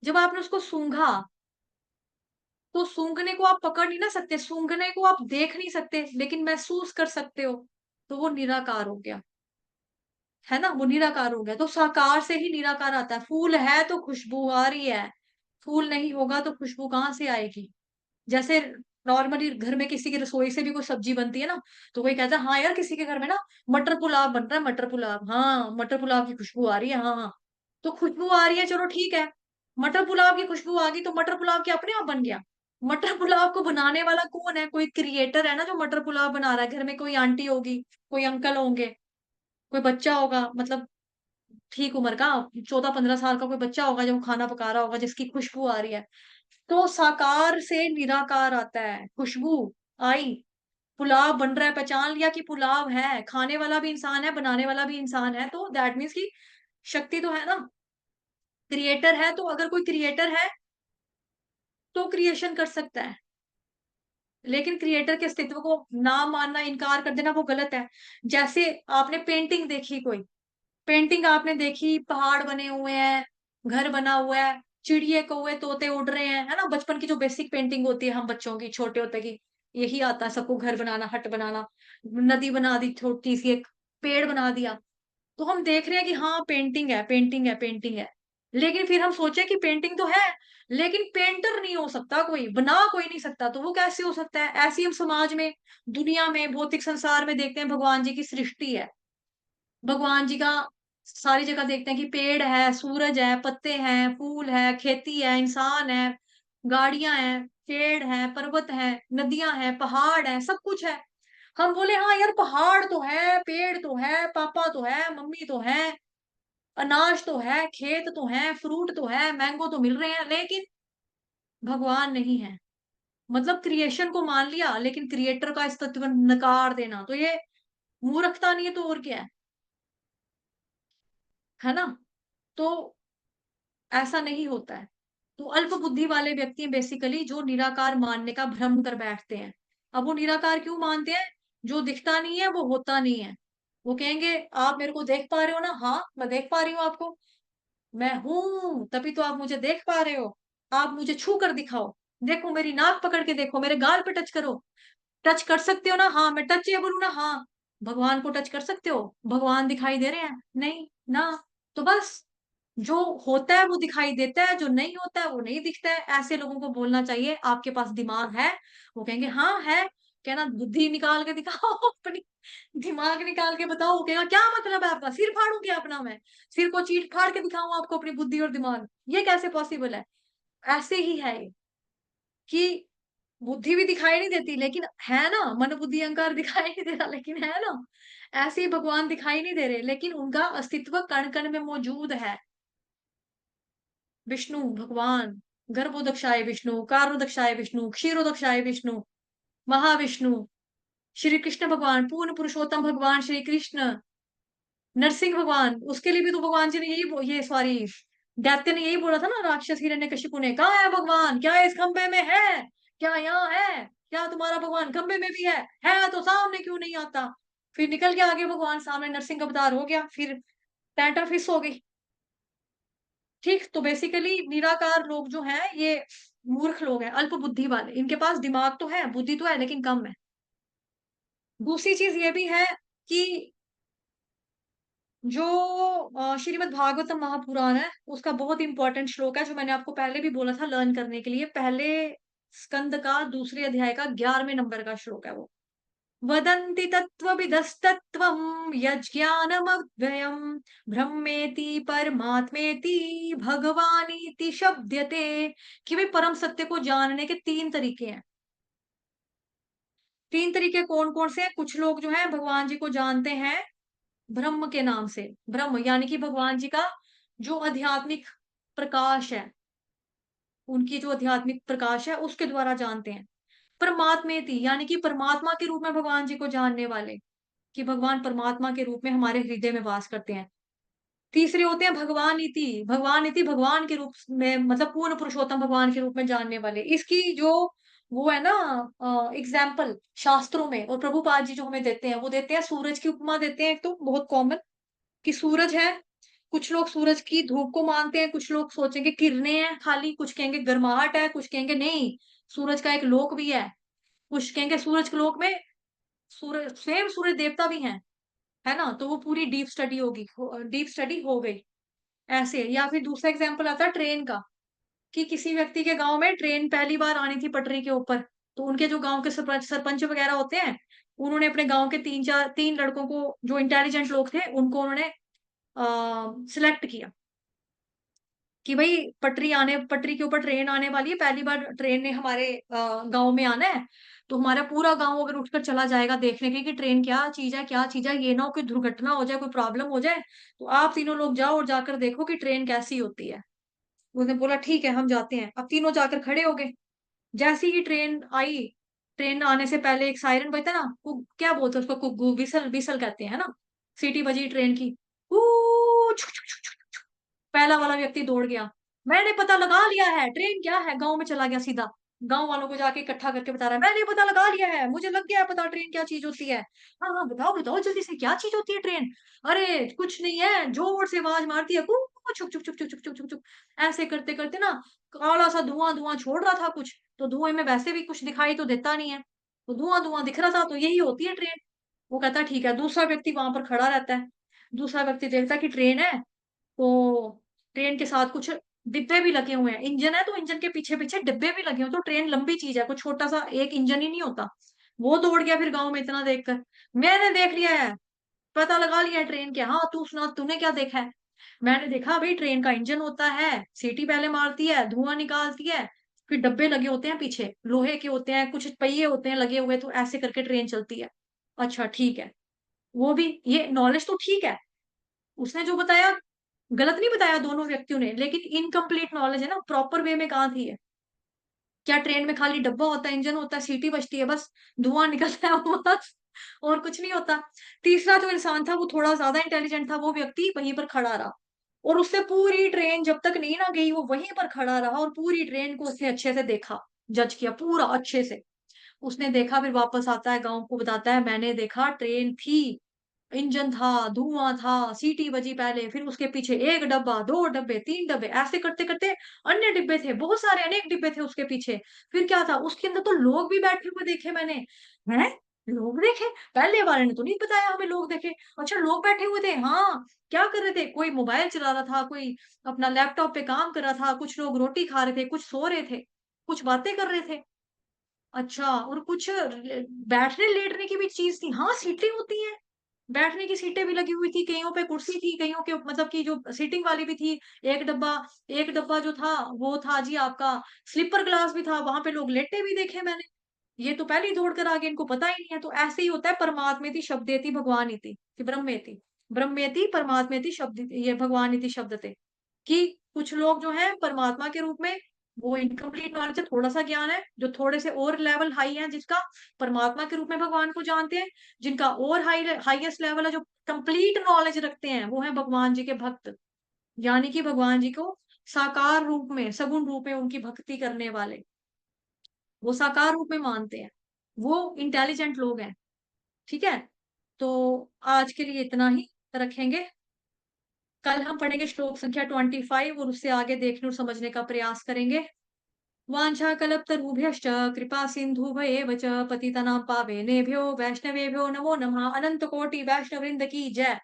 जब आपने उसको सूंघा, तो सूंघने को आप पकड़ नहीं ना सकते, सूंघने को आप देख नहीं सकते, लेकिन महसूस कर सकते हो, तो वो निराकार हो गया, है ना, वो निराकार हो गया। तो साकार से ही निराकार आता है, फूल है तो खुशबू आ रही है, फूल नहीं होगा तो खुशबू कहाँ से आएगी। जैसे नॉर्मली घर में किसी की रसोई से भी कोई सब्जी बनती है ना, तो कोई कहता है हाँ यार किसी के घर में ना मटर पुलाव बन रहा है, मटर पुलाव, हाँ मटर पुलाव की खुशबू आ रही है, हाँ हाँ, तो खुशबू आ रही है, चलो ठीक है, मटर पुलाव की खुशबू आ गई तो मटर पुलाव के अपने आप बन गया, मटर पुलाव को बनाने वाला कौन है? कोई क्रिएटर है ना जो मटर पुलाव बना रहा है। घर में कोई आंटी होगी, कोई अंकल होंगे, कोई बच्चा होगा, मतलब ठीक उम्र का 14-15 साल का कोई बच्चा होगा जो खाना पका रहा होगा, जिसकी खुशबू आ रही है। तो साकार से निराकार आता है, खुशबू आई, पुलाव बन रहा है, पहचान लिया कि पुलाव है, खाने वाला भी इंसान है, बनाने वाला भी इंसान है, तो दैट मीन्स कि शक्ति तो है ना, क्रिएटर है। तो अगर कोई क्रिएटर है तो क्रिएशन कर सकता है, लेकिन क्रिएटर के अस्तित्व को ना मानना, इनकार कर देना वो गलत है। जैसे आपने पेंटिंग देखी, कोई पेंटिंग आपने देखी, पहाड़ बने हुए हैं, घर बना हुआ है, चिड़िए कौवे तोते उड़ रहे हैं, है ना? बचपन की जो बेसिक पेंटिंग होती है हम बच्चों की, छोटे होते की, यही आता है सबको, घर बनाना, हट बनाना, नदी बना दी छोटी सी, एक पेड़ बना दिया। तो हम देख रहे हैं कि हाँ पेंटिंग है, पेंटिंग है, पेंटिंग है। लेकिन फिर हम सोचे कि पेंटिंग तो है, लेकिन पेंटर नहीं हो सकता कोई, बना कोई नहीं सकता, तो वो कैसे हो सकता है? ऐसे ही हम समाज में, दुनिया में, भौतिक संसार में देखते हैं भगवान जी की सृष्टि है। भगवान जी का सारी जगह देखते हैं कि पेड़ है, सूरज है, पत्ते हैं, फूल है, खेती है, इंसान है, गाड़ियां हैं, पेड़ है, पर्वत है, नदियां हैं, पहाड़ है, सब कुछ है। हम बोले हाँ यार, पहाड़ तो है, पेड़ तो है, पापा तो है, मम्मी तो है, अनाज तो है, खेत तो है, फ्रूट तो है, मैंगो तो मिल रहे हैं, लेकिन भगवान नहीं है। मतलब क्रिएशन को मान लिया, लेकिन क्रिएटर का अस्तित्व नकार देना, तो ये मूर्खता नहीं है तो और क्या है ना? तो ऐसा नहीं होता है। तो अल्प बुद्धि वाले व्यक्ति बेसिकली जो निराकार मानने का भ्रम कर बैठते हैं। अब वो निराकार क्यों मानते हैं? जो दिखता नहीं है वो होता नहीं है। वो कहेंगे आप मेरे को देख पा रहे हो ना? हाँ मैं देख पा रही हूँ आपको, मैं हूं तभी तो आप मुझे देख पा रहे हो। आप मुझे छू कर दिखाओ, देखो मेरी नाक पकड़ के देखो, मेरे गाल पे टच करो। टच कर सकते हो ना? हाँ मैं टचेबल हूं ना? हाँ। भगवान को टच कर सकते हो? भगवान दिखाई दे रहे हैं? नहीं ना। तो बस, जो होता है वो दिखाई देता है, जो नहीं होता है वो नहीं दिखता है। ऐसे लोगों को बोलना चाहिए आपके पास दिमाग है? वो कहेंगे हाँ है। कहना बुद्धि निकाल के दिखाओ अपनी, दिमाग निकाल के बताओ। वो कहेगा क्या मतलब है आपका, सिर फाड़ू क्या अपना मैं? सिर को चीर फाड़ के दिखाऊं आपको अपनी बुद्धि और दिमाग? ये कैसे पॉसिबल है? ऐसे ही है ये, कि बुद्धि भी दिखाई नहीं देती, लेकिन है ना, मन बुद्धि अहंकार दिखाई नहीं दे रहा, लेकिन है ना। ऐसे ही भगवान दिखाई नहीं दे रहे, लेकिन उनका अस्तित्व कण कण में मौजूद है। विष्णु भगवान, गर्भोदक्षाय विष्णु, कारोदक्षाय विष्णु, क्षीरोदक्षाय विष्णु, महाविष्णु, श्री कृष्ण भगवान, पूर्ण पुरुषोत्तम भगवान श्री कृष्ण, नरसिंह भगवान। उसके लिए भी तो भगवान जी ने ये सॉरी, दैत्य ने यही बोला था ना, राक्षस हिरण्यकशिपु ने, कहाँ है भगवान? क्या इस खंबे में है? क्या यहाँ है? क्या तुम्हारा भगवान खंबे में भी है तो सामने क्यों नहीं आता? फिर निकल के आगे भगवान सामने, नरसिंह अवतार हो गया, फिर टैंटर फिस हो गई। ठीक, तो बेसिकली निराकार लोग जो हैं ये मूर्ख लोग हैं, अल्प बुद्धि वाले। इनके पास दिमाग तो है, बुद्धि तो है, लेकिन कम है। दूसरी चीज ये भी है कि जो श्रीमद् भागवतम महापुराण है, उसका बहुत इंपॉर्टेंट श्लोक है, जो मैंने आपको पहले भी बोला था लर्न करने के लिए। पहले स्कंद का दूसरे अध्याय का 11वें नंबर का श्लोक है वो। वदन्ति तत्त्वविदस्तत्त्वं यज्ञानमव्ययम् ब्रह्मेति परमात्मेति भगवानीति शब्द्यते। कि भाई परम सत्य को जानने के तीन तरीके हैं। तीन तरीके कौन कौन से हैं? कुछ लोग जो है भगवान जी को जानते हैं ब्रह्म के नाम से। ब्रह्म यानी कि भगवान जी का जो आध्यात्मिक प्रकाश है, उनकी जो आध्यात्मिक प्रकाश है उसके द्वारा जानते हैं। परमात्मेति यानी कि परमात्मा के रूप में भगवान जी को जानने वाले, कि भगवान परमात्मा के रूप में हमारे हृदय में वास करते हैं। तीसरे होते हैं भगवान इति, भगवान इति भगवान के रूप में, मतलब पूर्ण पुरुषोत्तम भगवान के रूप में जानने वाले। इसकी जो वो है ना एग्जाम्पल शास्त्रों में, और प्रभुपाद जी जो हमें देते हैं, वो देते हैं सूरज की उपमा देते हैं। एक तो बहुत कॉमन, कि सूरज है, कुछ लोग सूरज की धूप को मानते हैं, कुछ लोग सोचेंगे किरणें हैं खाली, कुछ कहेंगे गर्माहट है, कुछ कहेंगे नहीं सूरज का एक लोक भी है, कुछ कहेंगे सूरज के लोक में सूरज स्वयं सूरज देवता भी हैं, है ना? तो वो पूरी डीप स्टडी होगी, डीप स्टडी हो गई ऐसे। या फिर दूसरा एग्जाम्पल आता है ट्रेन का, कि किसी व्यक्ति के गांव में ट्रेन पहली बार आनी थी पटरी के ऊपर, तो उनके जो गांव के सरपंच सरपंच वगैरह होते हैं, उन्होंने अपने गांव के तीन लड़कों को, जो इंटेलिजेंट लोग थे, उनको उन्होंने सिलेक्ट किया। कि भाई पटरी के ऊपर ट्रेन आने वाली है, पहली बार ट्रेन ने हमारे गांव में आना है, तो हमारा पूरा गांव अगर उठकर चला जाएगा देखने के कि ट्रेन क्या चीज है, क्या चीज है, ये ना हो कि दुर्घटना हो जाए, कोई प्रॉब्लम हो जाए, तो आप तीनों लोग जाओ और जाकर देखो कि ट्रेन कैसी होती है। उसने बोला ठीक है हम जाते हैं। अब तीनों जाकर खड़े हो गए। जैसी ही ट्रेन आई, ट्रेन आने से पहले एक सायरन बजता ना, क्या बोलते हैं उसको, कुग्गू, विसल विसल कहते हैं ना, सीटी बजी ट्रेन की। छुक, छुक, छुक, छुक, छुक। पहला वाला व्यक्ति दौड़ गया, मैंने पता लगा लिया है ट्रेन क्या है, गांव में चला गया सीधा। गांव वालों को जाके इकट्ठा करके बता रहा है, मैंने पता लगा लिया है, मुझे लग गया है पता ट्रेन क्या चीज होती है। हाँ हाँ बताओ बताओ जल्दी से, क्या चीज होती है ट्रेन। अरे कुछ नहीं है, जोर से आवाज मारती है, छुक छुक छुक छुक छुक छुक छुक छुक। ऐसे करते करते ना काला सा धुआं धुआं छोड़ रहा था कुछ, तो धुएं में वैसे भी कुछ दिखाई तो देता नहीं है, तो धुआं धुआं दिख रहा था, तो यही होती है ट्रेन। वो कहता है ठीक है। दूसरा व्यक्ति वहां पर खड़ा रहता है। दूसरा व्यक्ति देखता है कि ट्रेन है, तो ट्रेन के साथ कुछ डिब्बे भी लगे हुए हैं, इंजन है तो इंजन के पीछे पीछे डिब्बे भी लगे हुए हैं, तो ट्रेन लंबी चीज है, कुछ छोटा सा एक इंजन ही नहीं होता। वो दौड़ गया फिर गांव में इतना देखकर, मैंने देख लिया है, पता लगा लिया है ट्रेन क्या। हाँ तू सुना, तूने क्या देखा है। मैंने देखा भाई ट्रेन का इंजन होता है, सीटी पहले मारती है, धुआं निकालती है, फिर डब्बे लगे होते हैं पीछे, लोहे के होते हैं, कुछ पहिए होते हैं लगे हुए, तो ऐसे करके ट्रेन चलती है। अच्छा ठीक है। वो भी, ये नॉलेज तो ठीक है, उसने जो बताया गलत नहीं बताया दोनों व्यक्तियों ने, लेकिन इनकम्प्लीट नॉलेज है ना, प्रॉपर वे में कहाँ थी है। क्या ट्रेन में खाली डब्बा होता है, इंजन होता है, सीटी बजती है बस, धुआं निकलता है बस, और कुछ नहीं होता। तीसरा जो इंसान था वो थोड़ा ज्यादा इंटेलिजेंट था, वो व्यक्ति वहीं पर खड़ा रहा, और उससे पूरी ट्रेन जब तक नहीं ना गई वो वहीं पर खड़ा रहा, और पूरी ट्रेन को उसने अच्छे से देखा, जज किया पूरा अच्छे से। उसने देखा, फिर वापस आता है गांव को बताता है, मैंने देखा ट्रेन थी, इंजन था, धुआं था, सीटी बजी पहले, फिर उसके पीछे एक डब्बा, दो डब्बे, तीन डब्बे, ऐसे करते करते अन्य डिब्बे थे, बहुत सारे अनेक डिब्बे थे उसके पीछे। फिर क्या था उसके अंदर, तो लोग भी बैठे हुए देखे मैंने। हैं, लोग देखे, पहले वाले ने तो नहीं बताया हमें लोग देखे। अच्छा लोग बैठे हुए थे, हाँ। क्या कर रहे थे, कोई मोबाइल चला रहा था, कोई अपना लैपटॉप पे काम कर रहा था, कुछ लोग रोटी खा रहे थे, कुछ सो रहे थे, कुछ बातें कर रहे थे। अच्छा, और कुछ बैठने लेटने की भी चीज थी, हाँ सीटें होती हैं, बैठने की सीटें भी लगी हुई थी, कईयों पे कुर्सी थी, कईयों के मतलब की जो सीटिंग वाली भी थी। एक डब्बा एक डब्बा जो था वो था जी आपका, स्लीपर क्लास भी था, वहां पे लोग लेटे भी देखे मैंने। ये तो पहले ही दौड़ कर आगे, इनको पता ही नहीं है। तो ऐसे ही होता है, परमात्मेति शब्देति भगवानिति, कि ब्रह्मेति, ब्रह्मेति परमात्मेति शब्द, ये भगवानिति शब्द थे, कि कुछ लोग जो है परमात्मा के रूप में, वो इनकम्प्लीट नॉलेज है, थोड़ा सा ज्ञान है, जो थोड़े से और लेवल हाई है जिसका, परमात्मा के रूप में भगवान को जानते हैं। जिनका और हाईएस्ट लेवल है, जो कंप्लीट नॉलेज रखते हैं, वो है भगवान जी के भक्त, यानी कि भगवान जी को साकार रूप में, सगुण रूप में उनकी भक्ति करने वाले, वो साकार रूप में मानते हैं, वो इंटेलिजेंट लोग हैं। ठीक है, तो आज के लिए इतना ही रखेंगे। कल हम पढ़ेंगे श्लोक संख्या 25, और उससे आगे देखने और समझने का प्रयास करेंगे। वाञ्छाकल्पतरुभ्यश्च कृपा सिन्धुभयेव च पतितनां पावनेभ्यो वैष्णवेभ्यो नमो नमः। अनंत कोटि वैष्णव वृंद की जय।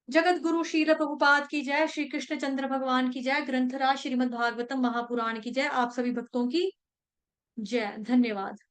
जगत गुरु शील प्रभुपाद की जय। श्री कृष्ण चंद्र भगवान की जय। ग्रंथराज श्रीमद् भागवतम महापुराण की जय। आप सभी भक्तों की जय। धन्यवाद।